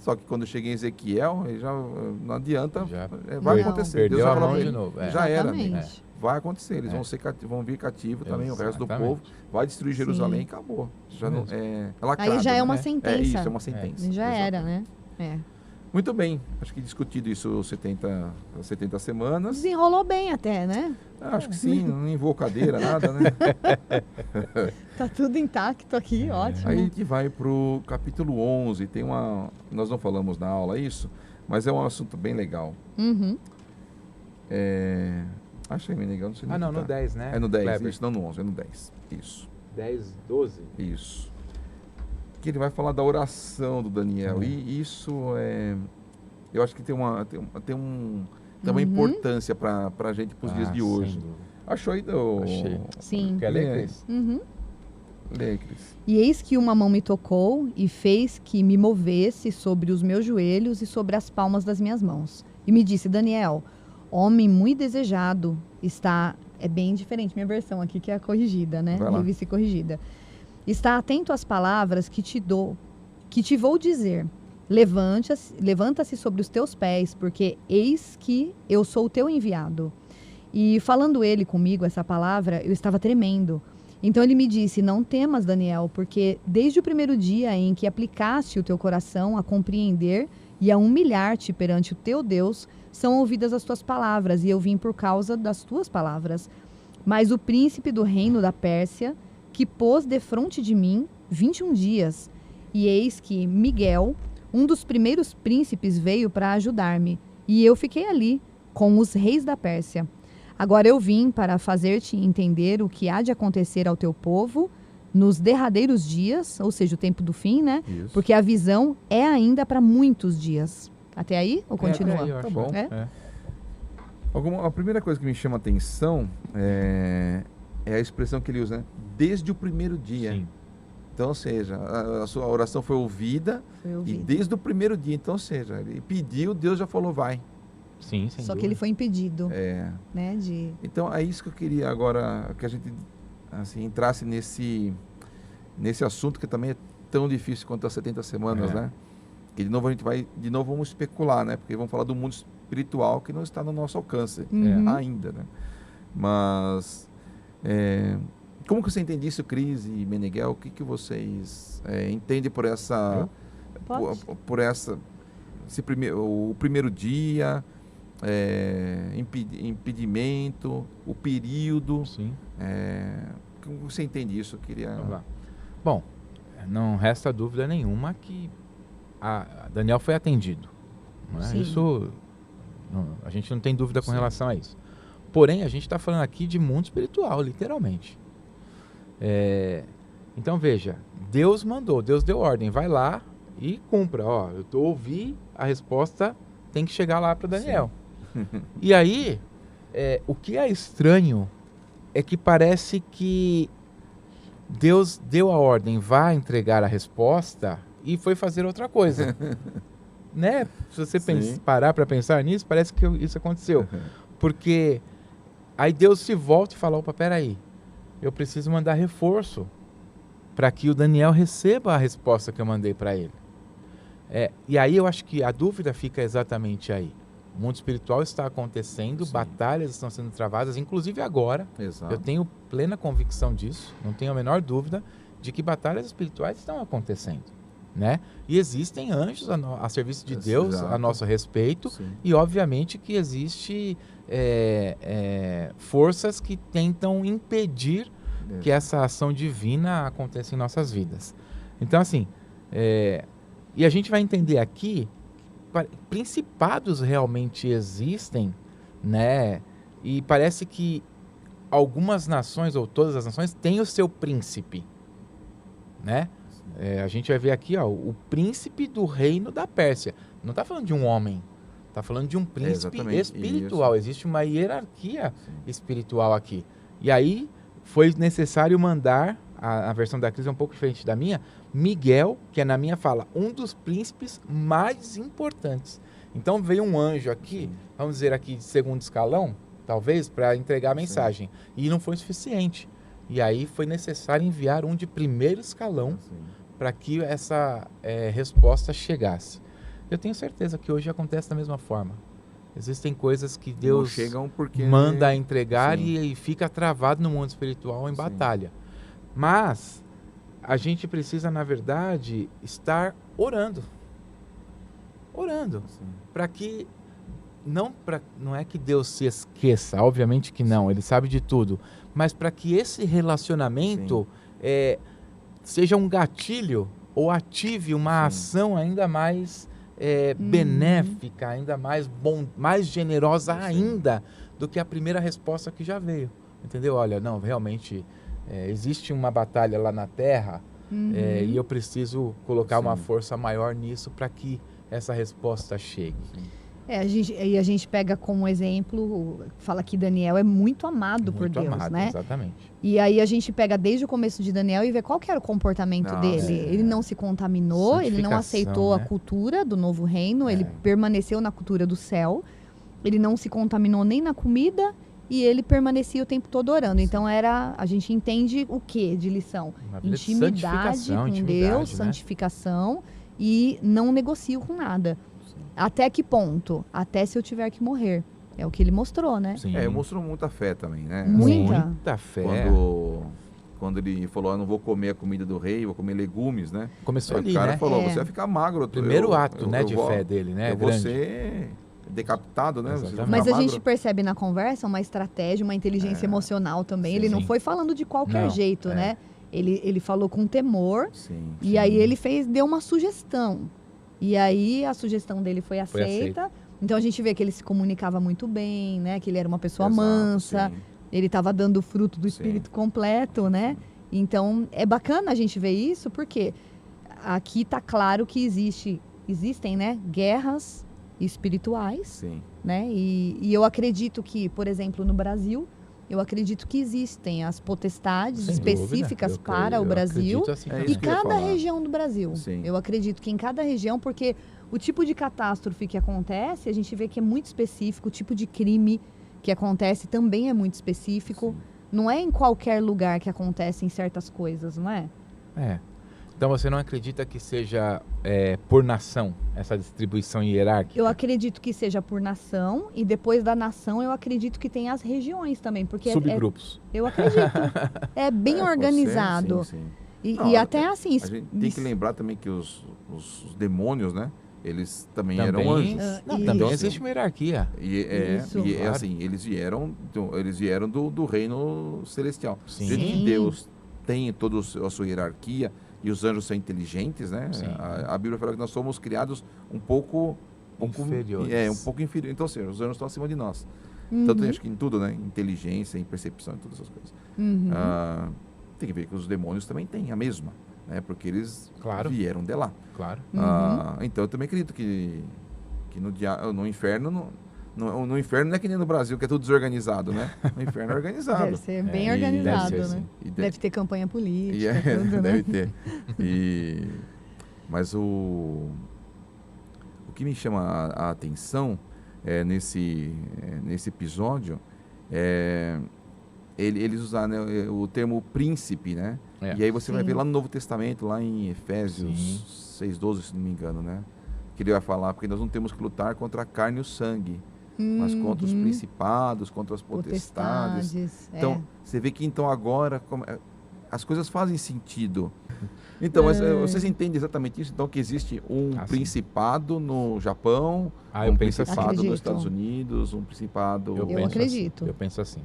Só que quando eu cheguei em Ezequiel, aí já não adianta, Já vai Não. acontecer. Perdeu Deus já a falou mão pra de ele, novo. já era, Exatamente. amigo. Vai acontecer, eles É. vão vir cativo também, o resto do Exatamente. povo. Vai destruir Jerusalém e Sim. acabou. Já não, Mesmo. é lacrado, Aí já é né? uma É sentença. É isso, é uma sentença. Já era, Exatamente. né? Muito bem, acho que discutido isso 70 semanas. Desenrolou bem até, né? Acho que sim, não envolveu cadeira, nada, né? Tá tudo intacto aqui, ótimo. Aí a gente vai pro capítulo 11, tem nós não falamos na aula isso, mas é um assunto bem legal. Uhum. Achei bem legal, não sei nem No que tá. 10, né? É no 10, Kleber? isso, não no 11, é no 10. Isso, 10, 12. isso. Que ele vai falar da oração do Daniel. E isso eu acho que tem uma importância para a gente, para os dias de hoje. Achou aí? Achei. Sim. Quer ler, Cris? Uhum. Lê, Cris. E eis que uma mão me tocou e fez que me movesse sobre os meus joelhos e sobre as palmas das minhas mãos. E me disse, Daniel, homem muito desejado, é bem diferente minha versão aqui, que é a corrigida, né? Vai lá. Revista e corrigida. Está atento às palavras que te vou dizer. Levanta-se sobre os teus pés, porque eis que eu sou o teu enviado. E falando ele comigo essa palavra, eu estava tremendo. Então ele me disse, não temas, Daniel, porque desde o primeiro dia em que aplicaste o teu coração a compreender e a humilhar-te perante o teu Deus, são ouvidas as tuas palavras, e eu vim por causa das tuas palavras. Mas o príncipe do reino da Pérsia, que pôs defronte de mim 21 dias, e eis que Miguel, um dos primeiros príncipes, veio para ajudar-me, e eu fiquei ali com os reis da Pérsia. Agora eu vim para fazer-te entender o que há de acontecer ao teu povo nos derradeiros dias, ou seja, o tempo do fim, né? Isso. Porque a visão é ainda para muitos dias. Até aí? Ou continua? Até aí, eu Tá acho. bom. É? A primeira coisa que me chama a atenção é a expressão que ele usa, né? Desde o primeiro dia. Sim. Então, ou seja, a sua oração foi ouvida Foi e ouvido. desde o primeiro dia. Então, ou seja, ele pediu, Deus já falou, vai. Sim, sem Só que dúvida. ele foi impedido, É, né? então, é isso que eu queria agora, que a gente assim, entrasse nesse assunto que também é tão difícil quanto as 70 semanas, É. né? Que de novo vamos especular, né? Porque vamos falar do mundo espiritual que não está no nosso alcance Uhum. ainda, né? Mas, como que você entende isso, Cris e Meneghel? O que vocês entendem por essa... Pode? Por o primeiro dia, impedimento, o período. Sim. Como você entende isso? Eu queria... Vamos lá. Bom, não resta dúvida nenhuma que Daniel foi atendido. Não é? Sim. Isso, a gente não tem dúvida com relação a isso. Porém, a gente está falando aqui de mundo espiritual, literalmente. Então, veja, Deus mandou, Deus deu ordem, vai lá e cumpra. Ó, eu ouvi, a resposta tem que chegar lá para Daniel. E aí, o que é estranho é que parece que Deus deu a ordem, vá entregar a resposta e foi fazer outra coisa. Né? Se você Sim. parar para pensar nisso, parece que isso aconteceu. Porque aí Deus se volta e fala, opa, peraí, eu preciso mandar reforço para que o Daniel receba a resposta que eu mandei para ele. E aí eu acho que a dúvida fica exatamente aí. O mundo espiritual está acontecendo, Sim. batalhas estão sendo travadas, inclusive agora. Exato. Eu tenho plena convicção disso, não tenho a menor dúvida de que batalhas espirituais estão acontecendo, né? E existem anjos a serviço de Deus, Exato. a nosso respeito, Sim. e obviamente que existe forças que tentam impedir que essa ação divina aconteça em nossas vidas. Então, assim, e a gente vai entender aqui que principados realmente existem, né? E parece que algumas nações, ou todas as nações, têm o seu príncipe, né? A gente vai ver aqui, ó, o príncipe do reino da Pérsia. Não está falando de um homem, está falando de um príncipe exatamente, espiritual. Existe uma hierarquia espiritual aqui. E aí foi necessário mandar, a versão da Cris é um pouco diferente da minha, Miguel, que é na minha fala, um dos príncipes mais importantes. Então veio um anjo aqui, vamos dizer aqui de segundo escalão, talvez, para entregar a mensagem. E não foi suficiente. E aí foi necessário enviar um de primeiro escalão para que essa resposta chegasse. Eu tenho certeza que hoje acontece da mesma forma. Existem coisas que Não Deus chegam porque manda entregar Sim. e fica travado no mundo espiritual em Sim. batalha. Mas a gente precisa, na verdade, estar orando. Orando. Sim. Para que não é que Deus se esqueça, obviamente que não, Ele sabe de tudo, mas para que esse relacionamento seja um gatilho ou ative uma Sim. ação ainda mais benéfica, ainda mais mais generosa Sim. ainda do que a primeira resposta que já veio, entendeu? Olha, não, realmente existe uma batalha lá na Terra e eu preciso colocar uma Sim. força maior nisso para que essa resposta chegue. A gente pega como exemplo, fala que Daniel é muito amado por Muito Deus, amado, né? exatamente. E aí a gente pega desde o começo de Daniel e vê qual que era o comportamento Não, dele. Ele não se contaminou, ele não Santificação, aceitou né? a cultura do novo reino, ele permaneceu na cultura do céu, ele não se contaminou nem na comida e ele permanecia o tempo todo orando. Então a gente entende o que de lição? Uma vida de Intimidade santificação, com intimidade, Deus, né? santificação e não negocio com nada. Até que ponto? Até se eu tiver que morrer. É o que ele mostrou, né? Sim. Mostrou muita fé também, né? Muita. Muita fé. Quando ele falou, eu não vou comer a comida do rei, vou comer legumes, né? Começou Aí ali, o cara né? falou, você vai ficar magro. Primeiro ato, né, de fé dele, né? Eu vou Grande. ser decapitado, né? Exatamente. Você vai Mas ficar a gente magro. percebe na conversa uma estratégia, uma inteligência emocional também. Ele não Sim. foi falando de qualquer Não, jeito, né? Ele falou com temor Sim. e aí ele deu uma sugestão. E aí a sugestão dele foi aceita. Então a gente vê que ele se comunicava muito bem, né? Que ele era uma pessoa Exato, mansa. sim. Ele estava dando o fruto do Sim. espírito completo, né? Então é bacana a gente ver isso, porque aqui está claro que existem, né, guerras espirituais, Sim. né? E eu acredito que, por exemplo, no Brasil, eu acredito que existem as potestades Sem específicas dúvida. para o Brasil. Acredito assim É também. E isso que eu ia cada falar. região do Brasil. Sim. Eu acredito que em cada região, porque o tipo de catástrofe que acontece, a gente vê que é muito específico, o tipo de crime que acontece também é muito específico. Sim. Não é em qualquer lugar que acontecem certas coisas, não é? Então você não acredita que seja por nação essa distribuição hierárquica? Eu acredito que seja por nação, e depois da nação eu acredito que tem as regiões também, porque Subgrupos. eu acredito. É bem Pode ser, organizado. sim, sim. E, Não, e até assim... A gente tem que lembrar também que os demônios, né? Eles também Também, eram anjos. não, Isso. também existe uma hierarquia. Isso. É assim, eles vieram do reino celestial. Sim. Do jeito que Sim. Deus tem toda a sua hierarquia e os anjos são inteligentes, né? Sim. A Bíblia fala que nós somos criados um pouco Inferiores. um pouco inferior. Então, assim, os anjos estão acima de nós. Uhum, Tanto acho que em tudo, né? Inteligência, em percepção, em todas essas coisas. uhum. Tem que ver que os demônios também têm a mesma, né? Porque eles Claro. vieram de lá. Claro. Então eu também acredito que no inferno no inferno não é que nem no Brasil, que é tudo desorganizado, né? No inferno é organizado. Deve ser bem E- organizado, deve ser, né? sim. E Deve ter campanha política, e tudo, né? deve ter. Mas o que me chama a atenção nesse episódio eles usaram, né, o termo príncipe, né? É. E aí você vai Sim. ver lá no Novo Testamento, lá em Efésios 6:12, se não me engano, né? Que ele vai falar, porque nós não temos que lutar contra a carne e o sangue, mas contra os Uhum. principados, contra as potestades. Então, você vê que então agora as coisas fazem sentido. Então, mas, vocês entendem exatamente isso? Então, que existe um sim. principado no Japão, Eu um penso assim. principado Acredito. nos Estados Unidos, um principado... Eu penso acredito. Assim, eu penso assim.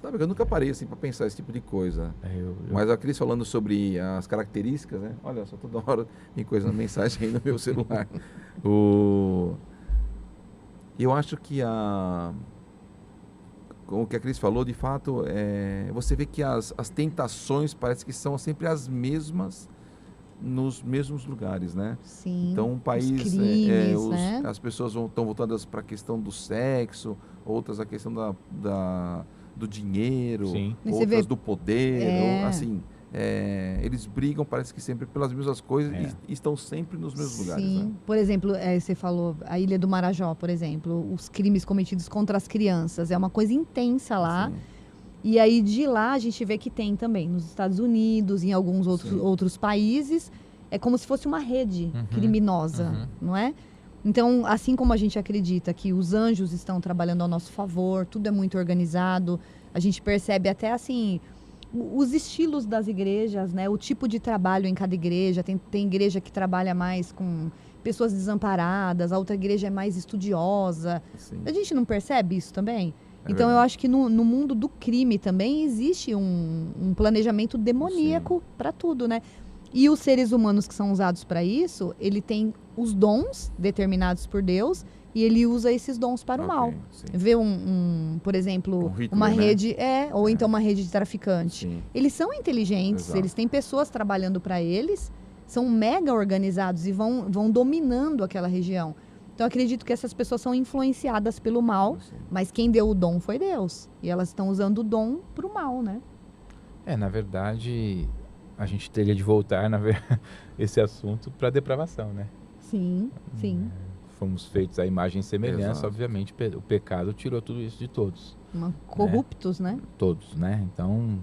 Sabe, eu nunca parei assim para pensar esse tipo de coisa. Eu- Mas a Cris falando sobre as características, né? Olha só, toda hora tem coisa na mensagem aí no meu celular. Eu acho que o que a Cris falou, de fato, você vê que as tentações parece que são sempre as mesmas nos mesmos lugares, né? Sim. Então, um país, crimes, né? as pessoas estão voltadas para a questão do sexo, outras a questão do dinheiro, Sim. E você vê- outras do poder, É. assim, eles brigam, parece que sempre pelas mesmas coisas e estão sempre nos mesmos lugares, Sim. né? Por exemplo, você falou a Ilha do Marajó, por exemplo, os crimes cometidos contra as crianças. É uma coisa intensa lá. Sim. E aí de lá a gente vê que tem também nos Estados Unidos, em alguns Sim. outros países. é como se fosse uma rede Uhum, criminosa, uhum. não é? Então, assim como a gente acredita que os anjos estão trabalhando ao nosso favor, tudo é muito organizado, a gente percebe até assim os estilos das igrejas, né? O tipo de trabalho em cada igreja. Tem igreja que trabalha mais com pessoas desamparadas, a outra igreja é mais estudiosa. Sim. A gente não percebe isso também? É Então, eu verdade. acho que no mundo do crime também existe um planejamento demoníaco para tudo, né? E os seres humanos que são usados para isso, ele tem os dons determinados por Deus e ele usa esses dons para o Ok, mal. sim. Vê por exemplo, Um Hitler, uma né? rede, ou então uma rede de traficante. Sim. Eles são inteligentes, Exato. eles têm pessoas trabalhando para eles, são mega organizados e vão dominando aquela região. Então, acredito que essas pessoas são influenciadas pelo mal, Sim. mas quem deu o dom foi Deus. E elas estão usando o dom para o mal, né? Na verdade, a gente teria de voltar esse assunto para a depravação, né? Sim, sim. Fomos feitos à imagem e semelhança, Exato. obviamente o pecado tirou tudo isso de todos. Corruptos, né? Todos, né? Então,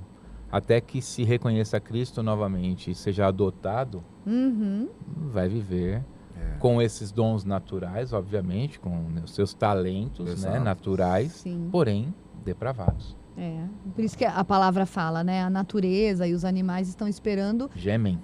até que se reconheça Cristo novamente e seja adotado, Uhum. vai viver É. com esses dons naturais, obviamente, com os seus talentos, né, Exato. naturais, Sim. porém depravados. Por isso que a palavra fala, né? A natureza e os animais estão esperando Gemem.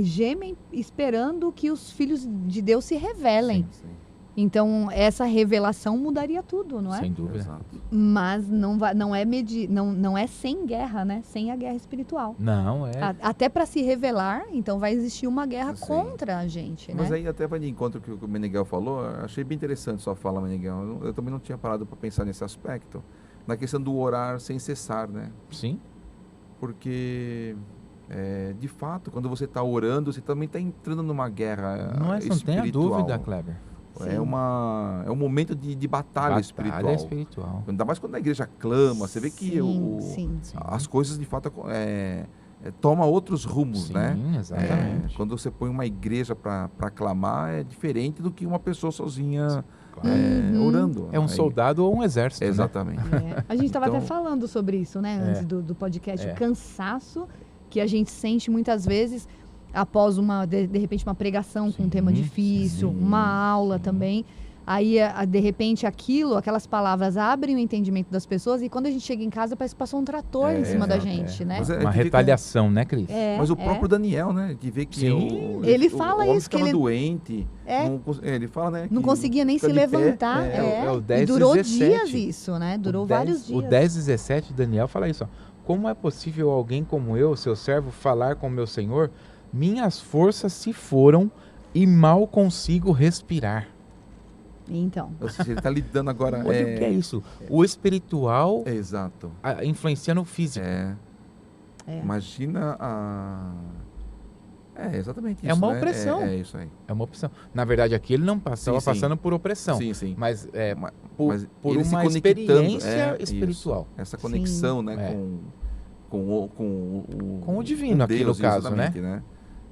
gemem esperando que os filhos de Deus se revelem. Sim, sim. Então, essa revelação mudaria tudo, não é? Sem dúvida. Exato. Mas não é sem guerra, né? Sem a guerra espiritual. Não, Até para se revelar, então vai existir uma guerra Sim. contra a gente, Mas né? aí até vai de encontro que o Meneghel falou, eu achei bem interessante sua fala, Meneghel. Eu também não tinha parado para pensar nesse aspecto, na questão do orar sem cessar, né? sim, Porque, de fato, quando você está orando, você também está entrando numa guerra não tenha espiritual. dúvida, Kleber. Sim. É um momento de batalha espiritual. espiritual. Ainda mais quando a igreja clama, você vê que Sim. Sim. as coisas de fato toma outros rumos, Sim, né? exatamente. Quando você põe uma igreja para clamar, é diferente do que uma pessoa sozinha Claro. Uhum. orando. É um Aí- soldado ou um exército, né? Exatamente. A gente estava Então- até falando sobre isso, né? Antes do podcast. É. O cansaço que a gente sente muitas vezes após de repente, uma pregação com um tema Sim, difícil, sim, uma aula também. Aí, de repente, aquelas palavras abrem o entendimento das pessoas e quando a gente chega em casa parece que passou um trator em cima da exato, gente, né? Mas Uma que fica- retaliação, né, Cris? Mas o próprio Daniel, né? Que vê que Sim. Ele fala o homem isso, que ficava ele- doente. Ele fala, né? Não que conseguia nem fica se de pé. levantar. é o 10, e durou 17. dias isso, né? Durou O 10 vários dias. O 10:17, Daniel fala isso, ó. Como é possível alguém como eu, seu servo, falar com meu senhor? Minhas forças se foram e mal consigo respirar. Então, Ou seja, ele está lidando agora. Olha o que é isso. O espiritual Exato. influencia no físico. É. Imagina a. Exatamente isso. É uma né? opressão. É isso aí. É uma opção. Na verdade, aqui ele não estava Sim, sim. passando por opressão, Sim, sim. mas Ma- por, mas por ele se uma conectando, experiência isso. espiritual. Essa conexão, né? É. Com o divino aqui, no caso, né? exatamente, né?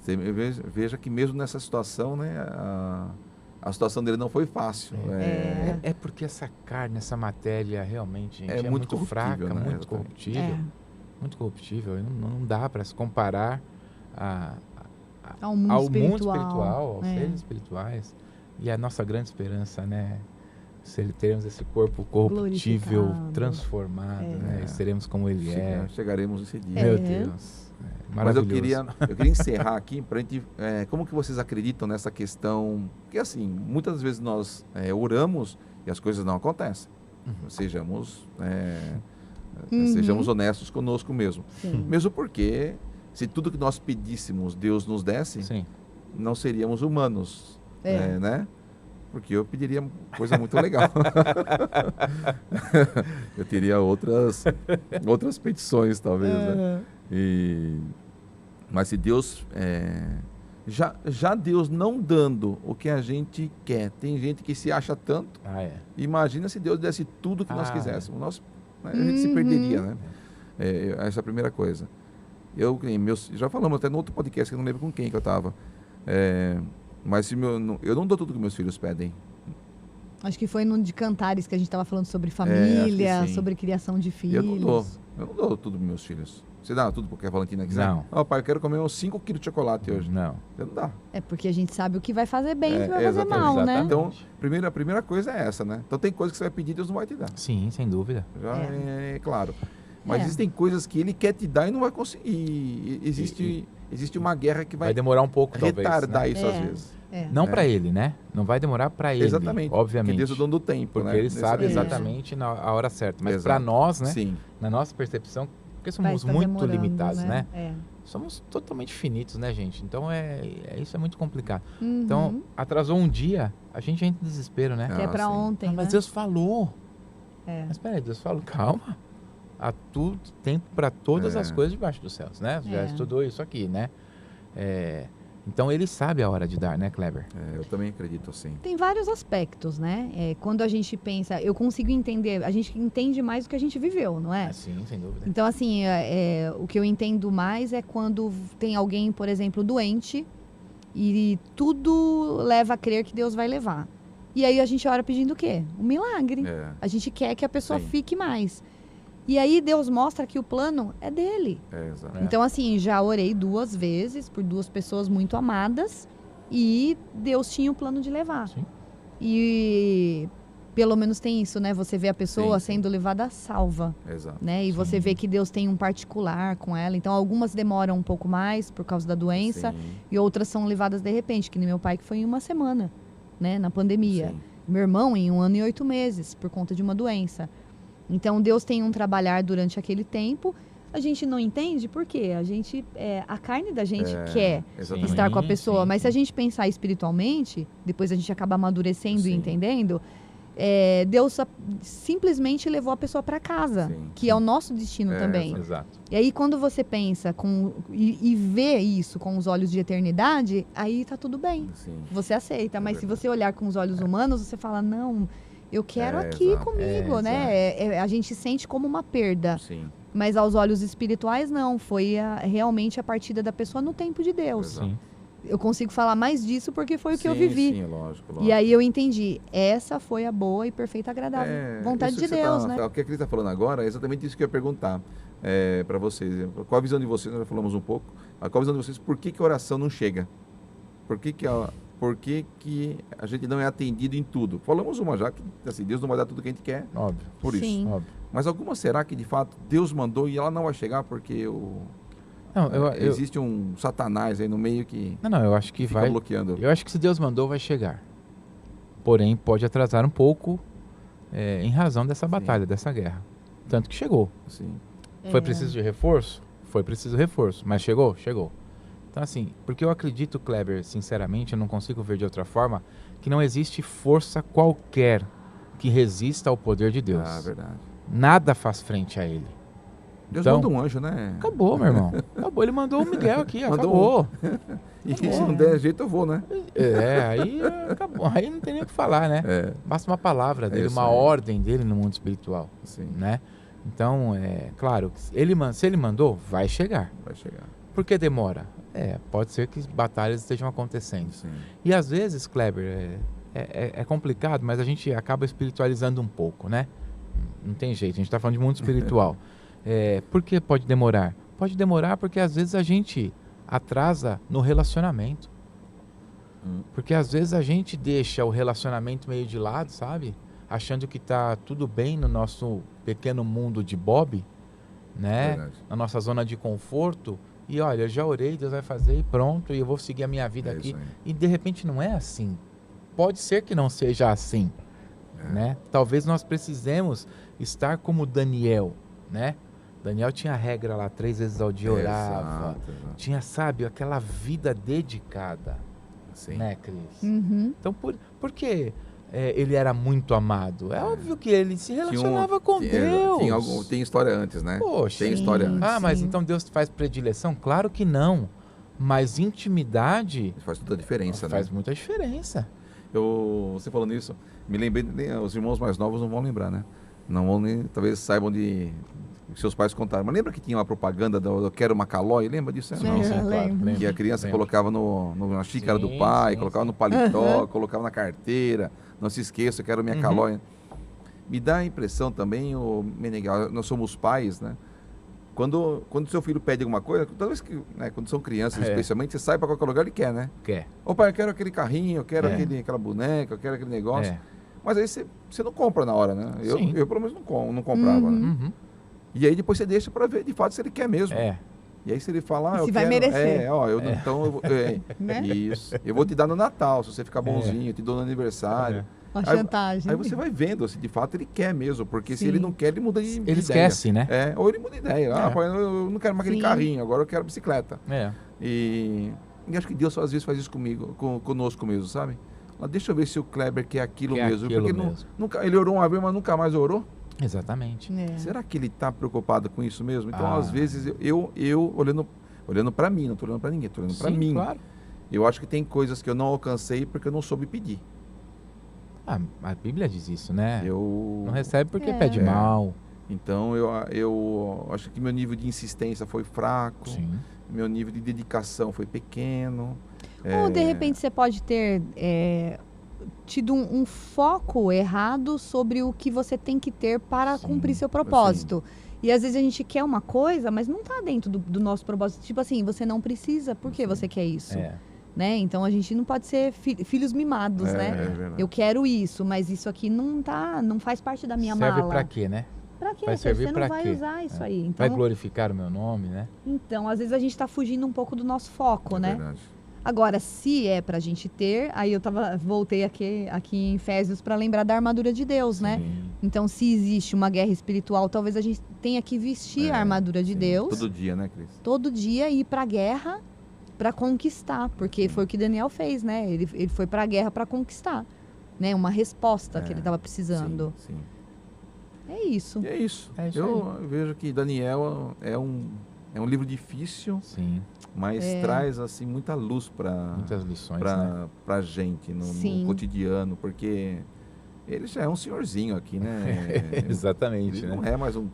Você veja que mesmo nessa situação, né? A situação dele não foi fácil. É porque essa carne, essa matéria, realmente, gente, É é muito muito fraca, corruptível, né? muito Exatamente. corruptível. Muito corruptível. Não dá para se comparar ao mundo ao espiritual. mundo espiritual, aos É. seres espirituais. E a nossa grande esperança, né? Se teremos esse corpo corruptível Glorificado. transformado, né? E seremos como ele é. Chegaremos nesse dia. Meu É. Deus. Mas Maravilhoso. eu queria encerrar aqui para a gente. Como que vocês acreditam nessa questão? Porque assim, muitas vezes nós oramos e as coisas não acontecem. Sejamos honestos conosco mesmo. Sim. Mesmo porque, se tudo que nós pedíssemos Deus nos desse, Sim. não seríamos humanos, É. né? Porque eu pediria coisa muito legal. Eu teria outras petições, talvez, né? Mas se Deus... Já Deus não dando o que a gente quer, tem gente que se acha tanto, imagina se Deus desse tudo que nós quiséssemos. A gente se perderia, né? Essa é a primeira coisa. Já falamos até no outro podcast, que eu não lembro com quem que eu estava. Mas eu não dou tudo que meus filhos pedem. Acho que foi no de Cantares que a gente estava falando sobre família, acho que sim. sobre criação de E filhos. eu não dou tudo pros meus filhos. Você dá tudo porque a Valentina quiser? Não. Ó, pai, eu quero comer uns 5 quilos de chocolate hoje. Não. Você não dá. É porque a gente sabe o que vai fazer bem e o que vai fazer exatamente. mal, né? Então, a primeira coisa é essa, né? Então tem coisas que você vai pedir, Deus não vai te dar. Sim, sem dúvida. Já é claro. Mas É. existem coisas que ele quer te dar e não vai conseguir. Existe uma guerra que vai Vai demorar um pouco, talvez. retardar né? isso às vezes. Não para ele, né? Não vai demorar para ele, Exatamente. obviamente. Porque Deus é o dono do tempo, Porque né? ele Nesse sabe sentido. exatamente a hora certa. Mas Exato. para nós, né? Sim. Na nossa percepção, porque Vai somos estar muito demorando, limitados, né? É. Somos totalmente finitos, né, gente? Então isso é muito complicado. Uhum. Então, atrasou um dia, a gente entra em desespero, né? Que é pra sim. ontem, Mas né? Deus falou. É. Mas peraí, Deus falou, calma. Há tudo tempo para todas as coisas debaixo dos céus, né? Já estudou isso aqui, né? Então ele sabe a hora de dar, né, Kleber? Eu também acredito assim. Tem vários aspectos, né? Quando a gente pensa, eu consigo entender, a gente entende mais do que a gente viveu, não é? Sim, sem dúvida. Então, assim, o que eu entendo mais é quando tem alguém, por exemplo, doente e tudo leva a crer que Deus vai levar. E aí a gente ora pedindo o quê? Um milagre. A gente quer que a pessoa Sim. fique mais. E aí Deus mostra que o plano é dele. Exato. Então, assim, já orei 2 vezes por 2 pessoas muito amadas e Deus tinha o plano de levar. Sim. E pelo menos tem isso, né? Você vê a pessoa Sim, sim. sendo levada salva, Exato. né? E você vê que Deus tem um particular com ela. Então, algumas demoram um pouco mais por causa da doença Sim, e outras são levadas de repente, que nem meu pai, que foi em 1 semana, né? Na pandemia. sim. Meu irmão em 1 ano e 8 meses, por conta de uma doença. Então, Deus tem um trabalhar durante aquele tempo. A gente não entende por quê? A carne da gente quer Exatamente. estar com a Sim, pessoa. sim, Mas se a sim. gente pensar espiritualmente, depois a gente acaba amadurecendo Sim. e entendendo, Deus simplesmente levou a pessoa para casa, Sim, que é o nosso destino também. Exato. E aí, quando você pensa e vê isso com os olhos de eternidade, aí tá tudo bem. Sim. Você aceita. Mas se verdade. você olhar com os olhos humanos, você fala, não, eu quero aqui exato. comigo, né? A gente sente como uma perda. Sim. Mas aos olhos espirituais, não. Foi realmente a partida da pessoa no tempo de Deus. Exato. Sim. Eu consigo falar mais disso porque foi o que eu Sim, vivi. Sim, lógico. E aí eu entendi. Essa foi a boa e perfeita agradável vontade isso de que você Deus, tá- né? O que a Cris está falando agora é exatamente isso que eu ia perguntar para vocês. Qual a visão de vocês? Nós já falamos um pouco. Qual a visão de vocês? Por que a oração não chega? Por que a gente não é atendido em tudo? Falamos uma já, que assim, Deus não vai dar tudo que a gente quer Óbvio. por isso. Sim. Óbvio. Mas alguma será que de fato Deus mandou e ela não vai chegar porque Não, existe um satanás aí no meio que não, eu acho que fica vai. bloqueando? Eu acho que se Deus mandou, vai chegar. Porém, pode atrasar um pouco em razão dessa batalha, dessa guerra. Tanto que chegou. Assim, Foi preciso de reforço? Foi preciso reforço. Mas chegou? Chegou. Então, assim, porque eu acredito, Kleber, sinceramente, eu não consigo ver de outra forma, que não existe força qualquer que resista ao poder de Deus. verdade. Nada faz frente a ele. Deus Então, manda um anjo, né? Acabou, meu irmão. Acabou. Ele mandou o Miguel aqui, Mandou acabou. E se não der jeito, eu vou, né? Aí acabou. Aí não tem nem o que falar, né? Basta uma palavra dele, isso uma aí. ordem dele no mundo espiritual, Sim, né? Então, claro, se ele mandou, vai chegar. vai chegar. Por que demora? Pode ser que batalhas estejam acontecendo. Sim. E às vezes, Kleber, é complicado, mas a gente acaba espiritualizando um pouco, né? Não tem jeito, a gente está falando de mundo espiritual. Por que pode demorar? Pode demorar porque às vezes a gente atrasa no relacionamento. Porque às vezes a gente deixa o relacionamento meio de lado, sabe? Achando que tá tudo bem no nosso pequeno mundo de Bob, né? Verdade. Na nossa zona de conforto. E olha, eu já orei, Deus vai fazer e pronto, e eu vou seguir a minha vida aqui. Isso aí. E de repente não é assim. Pode ser que não seja assim, né? Talvez nós precisemos estar como Daniel, né? Daniel tinha regra lá, 3 vezes ao dia orava. Exato. Tinha, sabe, aquela vida dedicada, Sim. né, Cris? Uhum. Então, por que ele era muito amado? É óbvio que ele se relacionava com Deus. Tem história antes, né? Poxa. Tem história Sim. antes. Ah, mas Sim. então Deus faz predileção? Claro que não. Mas intimidade Faz toda a diferença, faz né? muita diferença. Você falando isso, me lembrei, os irmãos mais novos não vão lembrar, né? não vão nem, talvez saibam de que seus pais contaram. Mas lembra que tinha uma propaganda do Eu Quero uma Calói? Lembra disso? É, Sim, claro, lembro. Que a criança lembro. colocava na xícara do Sim, pai, sim, colocava sim. no paletó, colocava na carteira. Não se esqueça, eu quero minha Calói. Me dá a impressão também, Menegal, nós somos pais, né? Quando seu filho pede alguma coisa, toda vez que, né, quando são crianças, especialmente, você sai para qualquer lugar, ele quer, né? Quer. Ô pai, eu quero aquele carrinho, eu quero aquela boneca, eu quero aquele negócio. É. Mas aí você não compra na hora, né? Sim. Eu pelo menos não comprava, né? Uhum. E aí depois você deixa para ver de fato se ele quer mesmo. É. E aí se ele falar, E eu se vai quero, merecer. então eu vou, Né? isso. Eu vou te dar no Natal, se você ficar bonzinho, eu te dou no aniversário. Uma Aí- chantagem. Aí você vai vendo se de fato ele quer mesmo, porque se Sim. ele não quer, ele muda de Ele ideia. esquece, né? Ou ele muda de ideia. Ah, É. pai, eu não quero mais aquele Sim. carrinho, agora eu quero bicicleta. É. E acho que Deus às vezes faz isso conosco mesmo, sabe? Mas deixa eu ver se o Kleber quer aquilo Quer mesmo. aquilo Porque mesmo. ele orou uma vez, mas nunca mais orou. Exatamente. É. Será que ele está preocupado com isso mesmo? Então, Ah. às vezes, eu olhando para mim, não estou olhando para ninguém, estou olhando para Sim, mim. claro. Eu acho que tem coisas que eu não alcancei porque eu não soube pedir. A Bíblia diz isso, né? Eu Não recebe porque É. pede mal. Então, eu acho que meu nível de insistência foi fraco, Sim. meu nível de dedicação foi pequeno. Ou de repente você pode ter tido um foco errado sobre o que você tem que ter para Sim, cumprir seu propósito. E às vezes a gente quer uma coisa, mas não está dentro do nosso propósito. Tipo assim, você não precisa, por que você quer isso? É. Né? Então a gente não pode ser filhos mimados, né? verdade. Eu quero isso, mas isso aqui não faz parte da minha Serve mala. pra quê, né? Pra quê? Vai servir Você pra não vai quê? usar isso É. aí. Vai Então, glorificar o meu nome, né? às vezes a gente está fugindo um pouco do nosso foco, É né? verdade. Agora, se é pra gente ter, aí voltei aqui em Efésios para lembrar da armadura de Deus, né? Sim. Então, se existe uma guerra espiritual, talvez a gente tenha que vestir a armadura de Sim. Deus Todo dia, né, Cris? todo dia e ir pra guerra para conquistar, porque foi o que Daniel fez, né? Ele foi pra guerra para conquistar, né? Uma resposta que ele estava precisando. Sim, sim. É isso. E é isso. É isso Eu vejo que Daniel é um livro difícil, Sim. mas traz assim muita luz para Muitas lições, né? pra gente no Sim. cotidiano, porque ele já é um senhorzinho aqui, né? Exatamente, Ele né? não é mais um...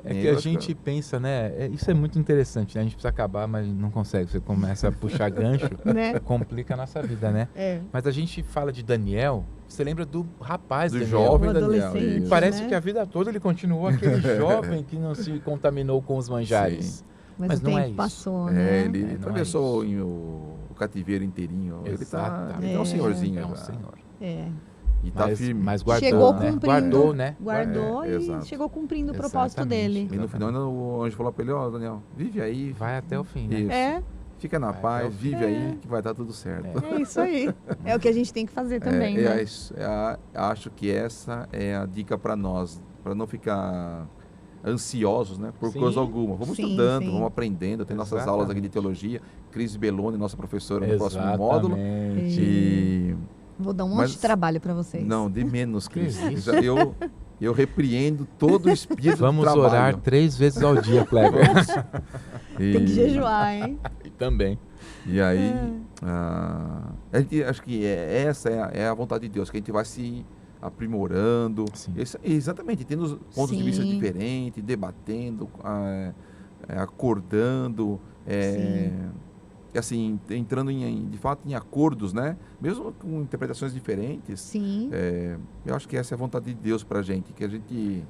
É que eu a acho gente pensa, né? Isso é muito interessante, né? A gente precisa acabar, mas não consegue. Você começa a puxar gancho, Né? complica a nossa vida, né? É. Mas a gente fala de Daniel, você lembra do rapaz do Daniel. jovem O Daniel. adolescente. isso. Parece né? que a vida toda ele continuou aquele jovem que não se contaminou com os manjares. Sim. Mas o não é tempo isso. passou, né? Ele não é atravessou o cativeiro inteirinho. Ele tá um senhorzinho. É um já. senhor. É. E tá firme. Mas guardou, Chegou né? cumprindo. Guardou, né? Guardou e exato. chegou cumprindo o propósito Exatamente. dele. E no final ainda o anjo falou pra ele, ó, Daniel, vive aí, Vai até o fim, né? Isso. É, fica na Vai até paz, o fim. vive aí, que vai dar tudo certo. é isso aí. É o que a gente tem que fazer também, né? Acho que essa é a dica para nós, para não ficar ansiosos, né, por Sim. coisa alguma. Vamos Sim, estudando, sim. vamos aprendendo, tem nossas Exatamente. aulas aqui de teologia, Cris Belloni, nossa professora no próximo módulo. Exatamente. E Vou dar um monte Mas- de trabalho para vocês. não, de menos, Cris. Que isso? Eu repreendo todo o espírito Vamos de trabalho. orar 3 vezes ao dia, Kleber. Tem que jejuar, hein? E também. E aí, acho que essa é a vontade de Deus, que a gente vai se aprimorando. Sim. Exatamente, tendo os pontos de vista Sim. diferentes, debatendo, acordando, Sim. e assim, entrando de fato em acordos, né? Mesmo com interpretações diferentes. Sim. Eu acho que essa é a vontade de Deus pra gente, que a gente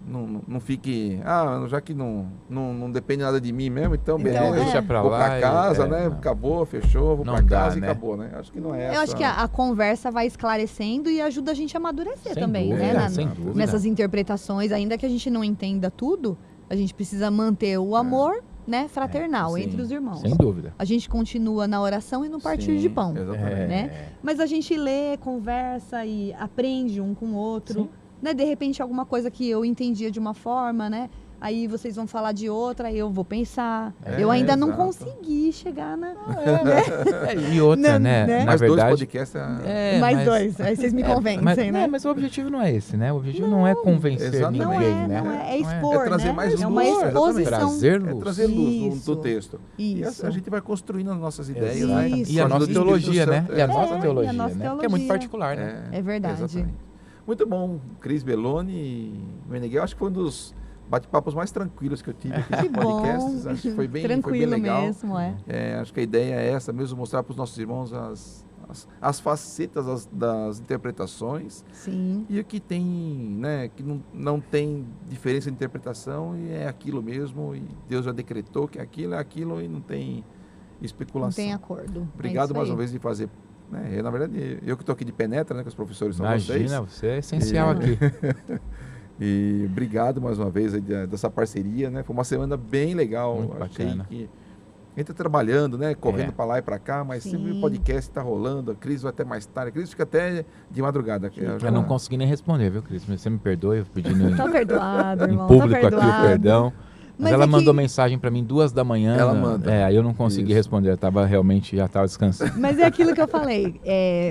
não fique, já que não depende nada de mim mesmo, então beleza, deixa pra vou lá pra casa, né? não. Acabou, fechou, vou Não pra dá, casa e né? acabou, né? Acho que não é essa. Eu acho que a conversa vai esclarecendo e ajuda a gente a amadurecer Sem também, dúvida, né? sem dúvida. Nessas interpretações, ainda que a gente não entenda tudo, a gente precisa manter o amor, né, fraternal sim. entre os irmãos. Sem dúvida. A gente continua na oração e no partir Sim, de pão. Exatamente. Né? Mas a gente lê, conversa e aprende um com o outro. Sim. Né? De repente, alguma coisa que eu entendia de uma forma, né? Aí vocês vão falar de outra, aí eu vou pensar. Eu ainda não exato. consegui chegar na... E outra, Não, né? né? Na Mais dois verdade. podcasts. Mais mas- dois, aí vocês me convencem, mas, né? Mas o objetivo não é esse, né? O objetivo não é convencer exatamente. Não ninguém, é, né? não é. É expor, É trazer né? mais é uma luz, exposição. Trazer É luz. trazer luz Isso. do texto. E Isso. a gente vai construindo as nossas ideias, Exatamente. né? Isso. E a Com nossa ajuda do Espírito teologia, né? Santo. E a nossa e a teologia, nossa né? Que é muito teologia. particular, né? É verdade. Exatamente. Muito bom, Cris Belloni e Meneghel. Acho que foi um dos bate-papos mais tranquilos que eu tive aqui Que nos podcasts. bom. Acho que foi bem Tranquilo legal. mesmo, Acho que a ideia é essa mesmo, mostrar para os nossos irmãos as facetas das interpretações. Sim. E o que tem, né, que não tem diferença de interpretação e é aquilo mesmo. E Deus já decretou que é aquilo e não tem especulação. Não tem acordo. Obrigado É mais isso uma aí. vez de fazer. Né, na verdade, eu que estou aqui de penetra, né, que os professores são vocês. Imagina, você é essencial E- aqui. E obrigado mais uma vez aí dessa parceria, né? Foi uma semana bem legal. Muito Achei bacana. que a gente tá trabalhando, né? Correndo É. para lá e para cá, mas sempre o Sim. podcast está rolando. A Cris vai até mais tarde. A Cris fica até de madrugada. Eu não consegui nem responder, viu, Cris? Você me perdoe, eu pedindo Tá perdoado, em irmão. público tá aqui perdoado. o perdão. Mas Mas ela é mandou que- mensagem pra mim 2h. Ela manda. Aí eu não consegui Isso. responder, eu tava realmente, já tava descansando. Mas é aquilo que eu falei.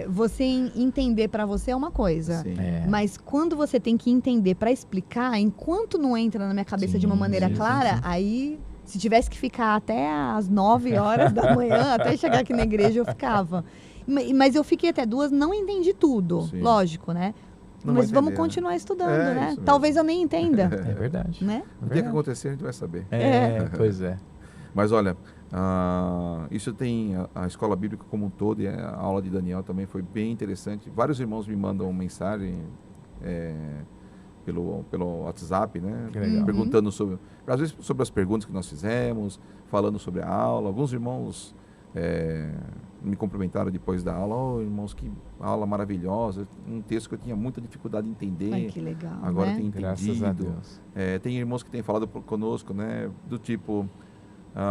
Você entender pra você é uma coisa. Sim. É. Mas quando você tem que entender pra explicar, enquanto não entra na minha cabeça de uma Sim, maneira sim, clara, sim. aí se tivesse que ficar até às 9 horas da manhã, até chegar aqui na igreja, eu ficava. Mas eu fiquei até 2, não entendi tudo, Sim. lógico, né? Não Mas vai vamos entender, né? continuar estudando, É, né? isso mesmo. Talvez eu nem entenda, É verdade. né? O dia que acontecer, a gente vai saber. Pois é. Mas olha, isso tem a escola bíblica como um todo, e a aula de Daniel também foi bem interessante. Vários irmãos me mandam mensagem pelo WhatsApp, né? Que legal. Perguntando às vezes sobre as perguntas que nós fizemos, falando sobre a aula. Alguns irmãos me cumprimentaram depois da aula. Oh, irmãos, que aula maravilhosa. Um texto que eu tinha muita dificuldade de entender. Ai, que legal, Agora né? tem entendido. Graças a Deus. Tem irmãos que têm falado conosco, né? Do tipo,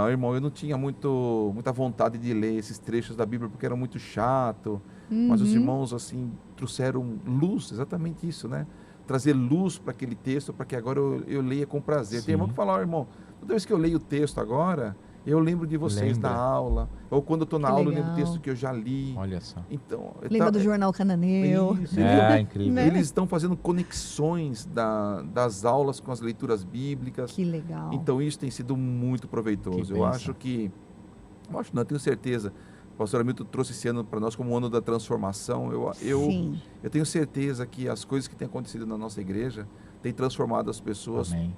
irmão, eu não tinha muita vontade de ler esses trechos da Bíblia porque era muito chato. Mas os Uhum. irmãos, assim, trouxeram luz, exatamente isso, né? Trazer luz para aquele texto, para que agora eu leia com prazer. Tem Sim. irmão que fala, irmão, toda vez que eu leio o texto agora, eu lembro de vocês Lembra. na aula. Ou quando eu estou na Que aula, eu lembro do legal. texto que eu já li. Olha só. Então, Lembra do Jornal Cananeu? Isso, É, incrível. Né? eles estão fazendo conexões das aulas com as leituras bíblicas. Que legal. Então isso tem sido muito proveitoso. Que Eu bênção. não, eu tenho certeza. O pastor Hamilton trouxe esse ano para nós como um ano da transformação. Sim. Eu tenho certeza que as coisas que têm acontecido na nossa igreja têm transformado as pessoas Amém.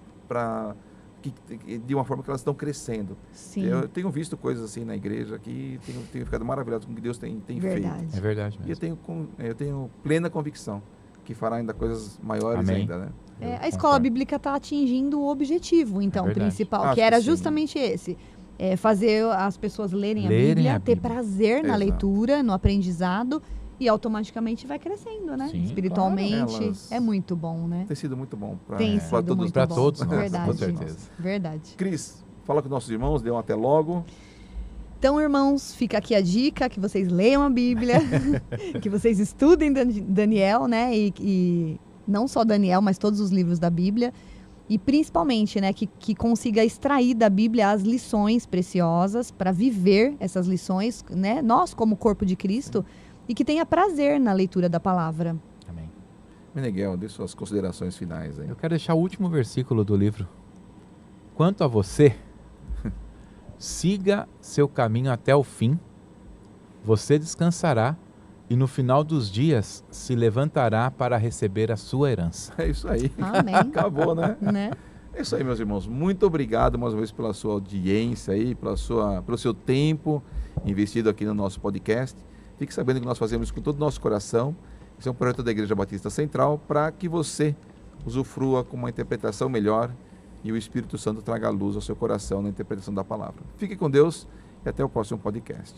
de uma forma que elas estão crescendo. Sim. Eu tenho visto coisas assim na igreja que tenho ficado maravilhado com o que Deus tem Verdade. feito. É verdade E mesmo. eu tenho plena convicção que fará ainda coisas maiores Amém. ainda, né? Eu A escola concordo. bíblica está atingindo o objetivo, então, verdade. principal, Acho que era que sim. justamente esse. Fazer as pessoas lerem a Lerem Bíblia, a ter Bíblia. prazer na Exato. leitura, no aprendizado, e automaticamente vai crescendo, né? Sim, Espiritualmente. claro. Elas- é muito bom, né? Tem sido muito bom para Tem sido todos muito Pra bom. todos nós, Verdade. com certeza. Verdade. Cris, fala com os nossos irmãos, dê um até logo. Então, irmãos, fica aqui a dica que vocês leiam a Bíblia, que vocês estudem Daniel, né? E não só Daniel, mas todos os livros da Bíblia. E principalmente, né, que consiga extrair da Bíblia as lições preciosas para viver essas lições, né? Nós, como corpo de Cristo, e que tenha prazer na leitura da palavra. Amém. Meneghel, dê suas considerações finais aí. Eu quero deixar o último versículo do livro. Quanto a você, siga seu caminho até o fim, você descansará e no final dos dias se levantará para receber a sua herança. É isso aí. Amém. Acabou, né? Né? É isso aí, meus irmãos. Muito obrigado mais uma vez pela sua audiência aí, pelo seu tempo investido aqui no nosso podcast. Fique sabendo que nós fazemos com todo o nosso coração. Esse é um projeto da Igreja Batista Central para que você usufrua com uma interpretação melhor e o Espírito Santo traga luz ao seu coração na interpretação da palavra. Fique com Deus e até o próximo podcast.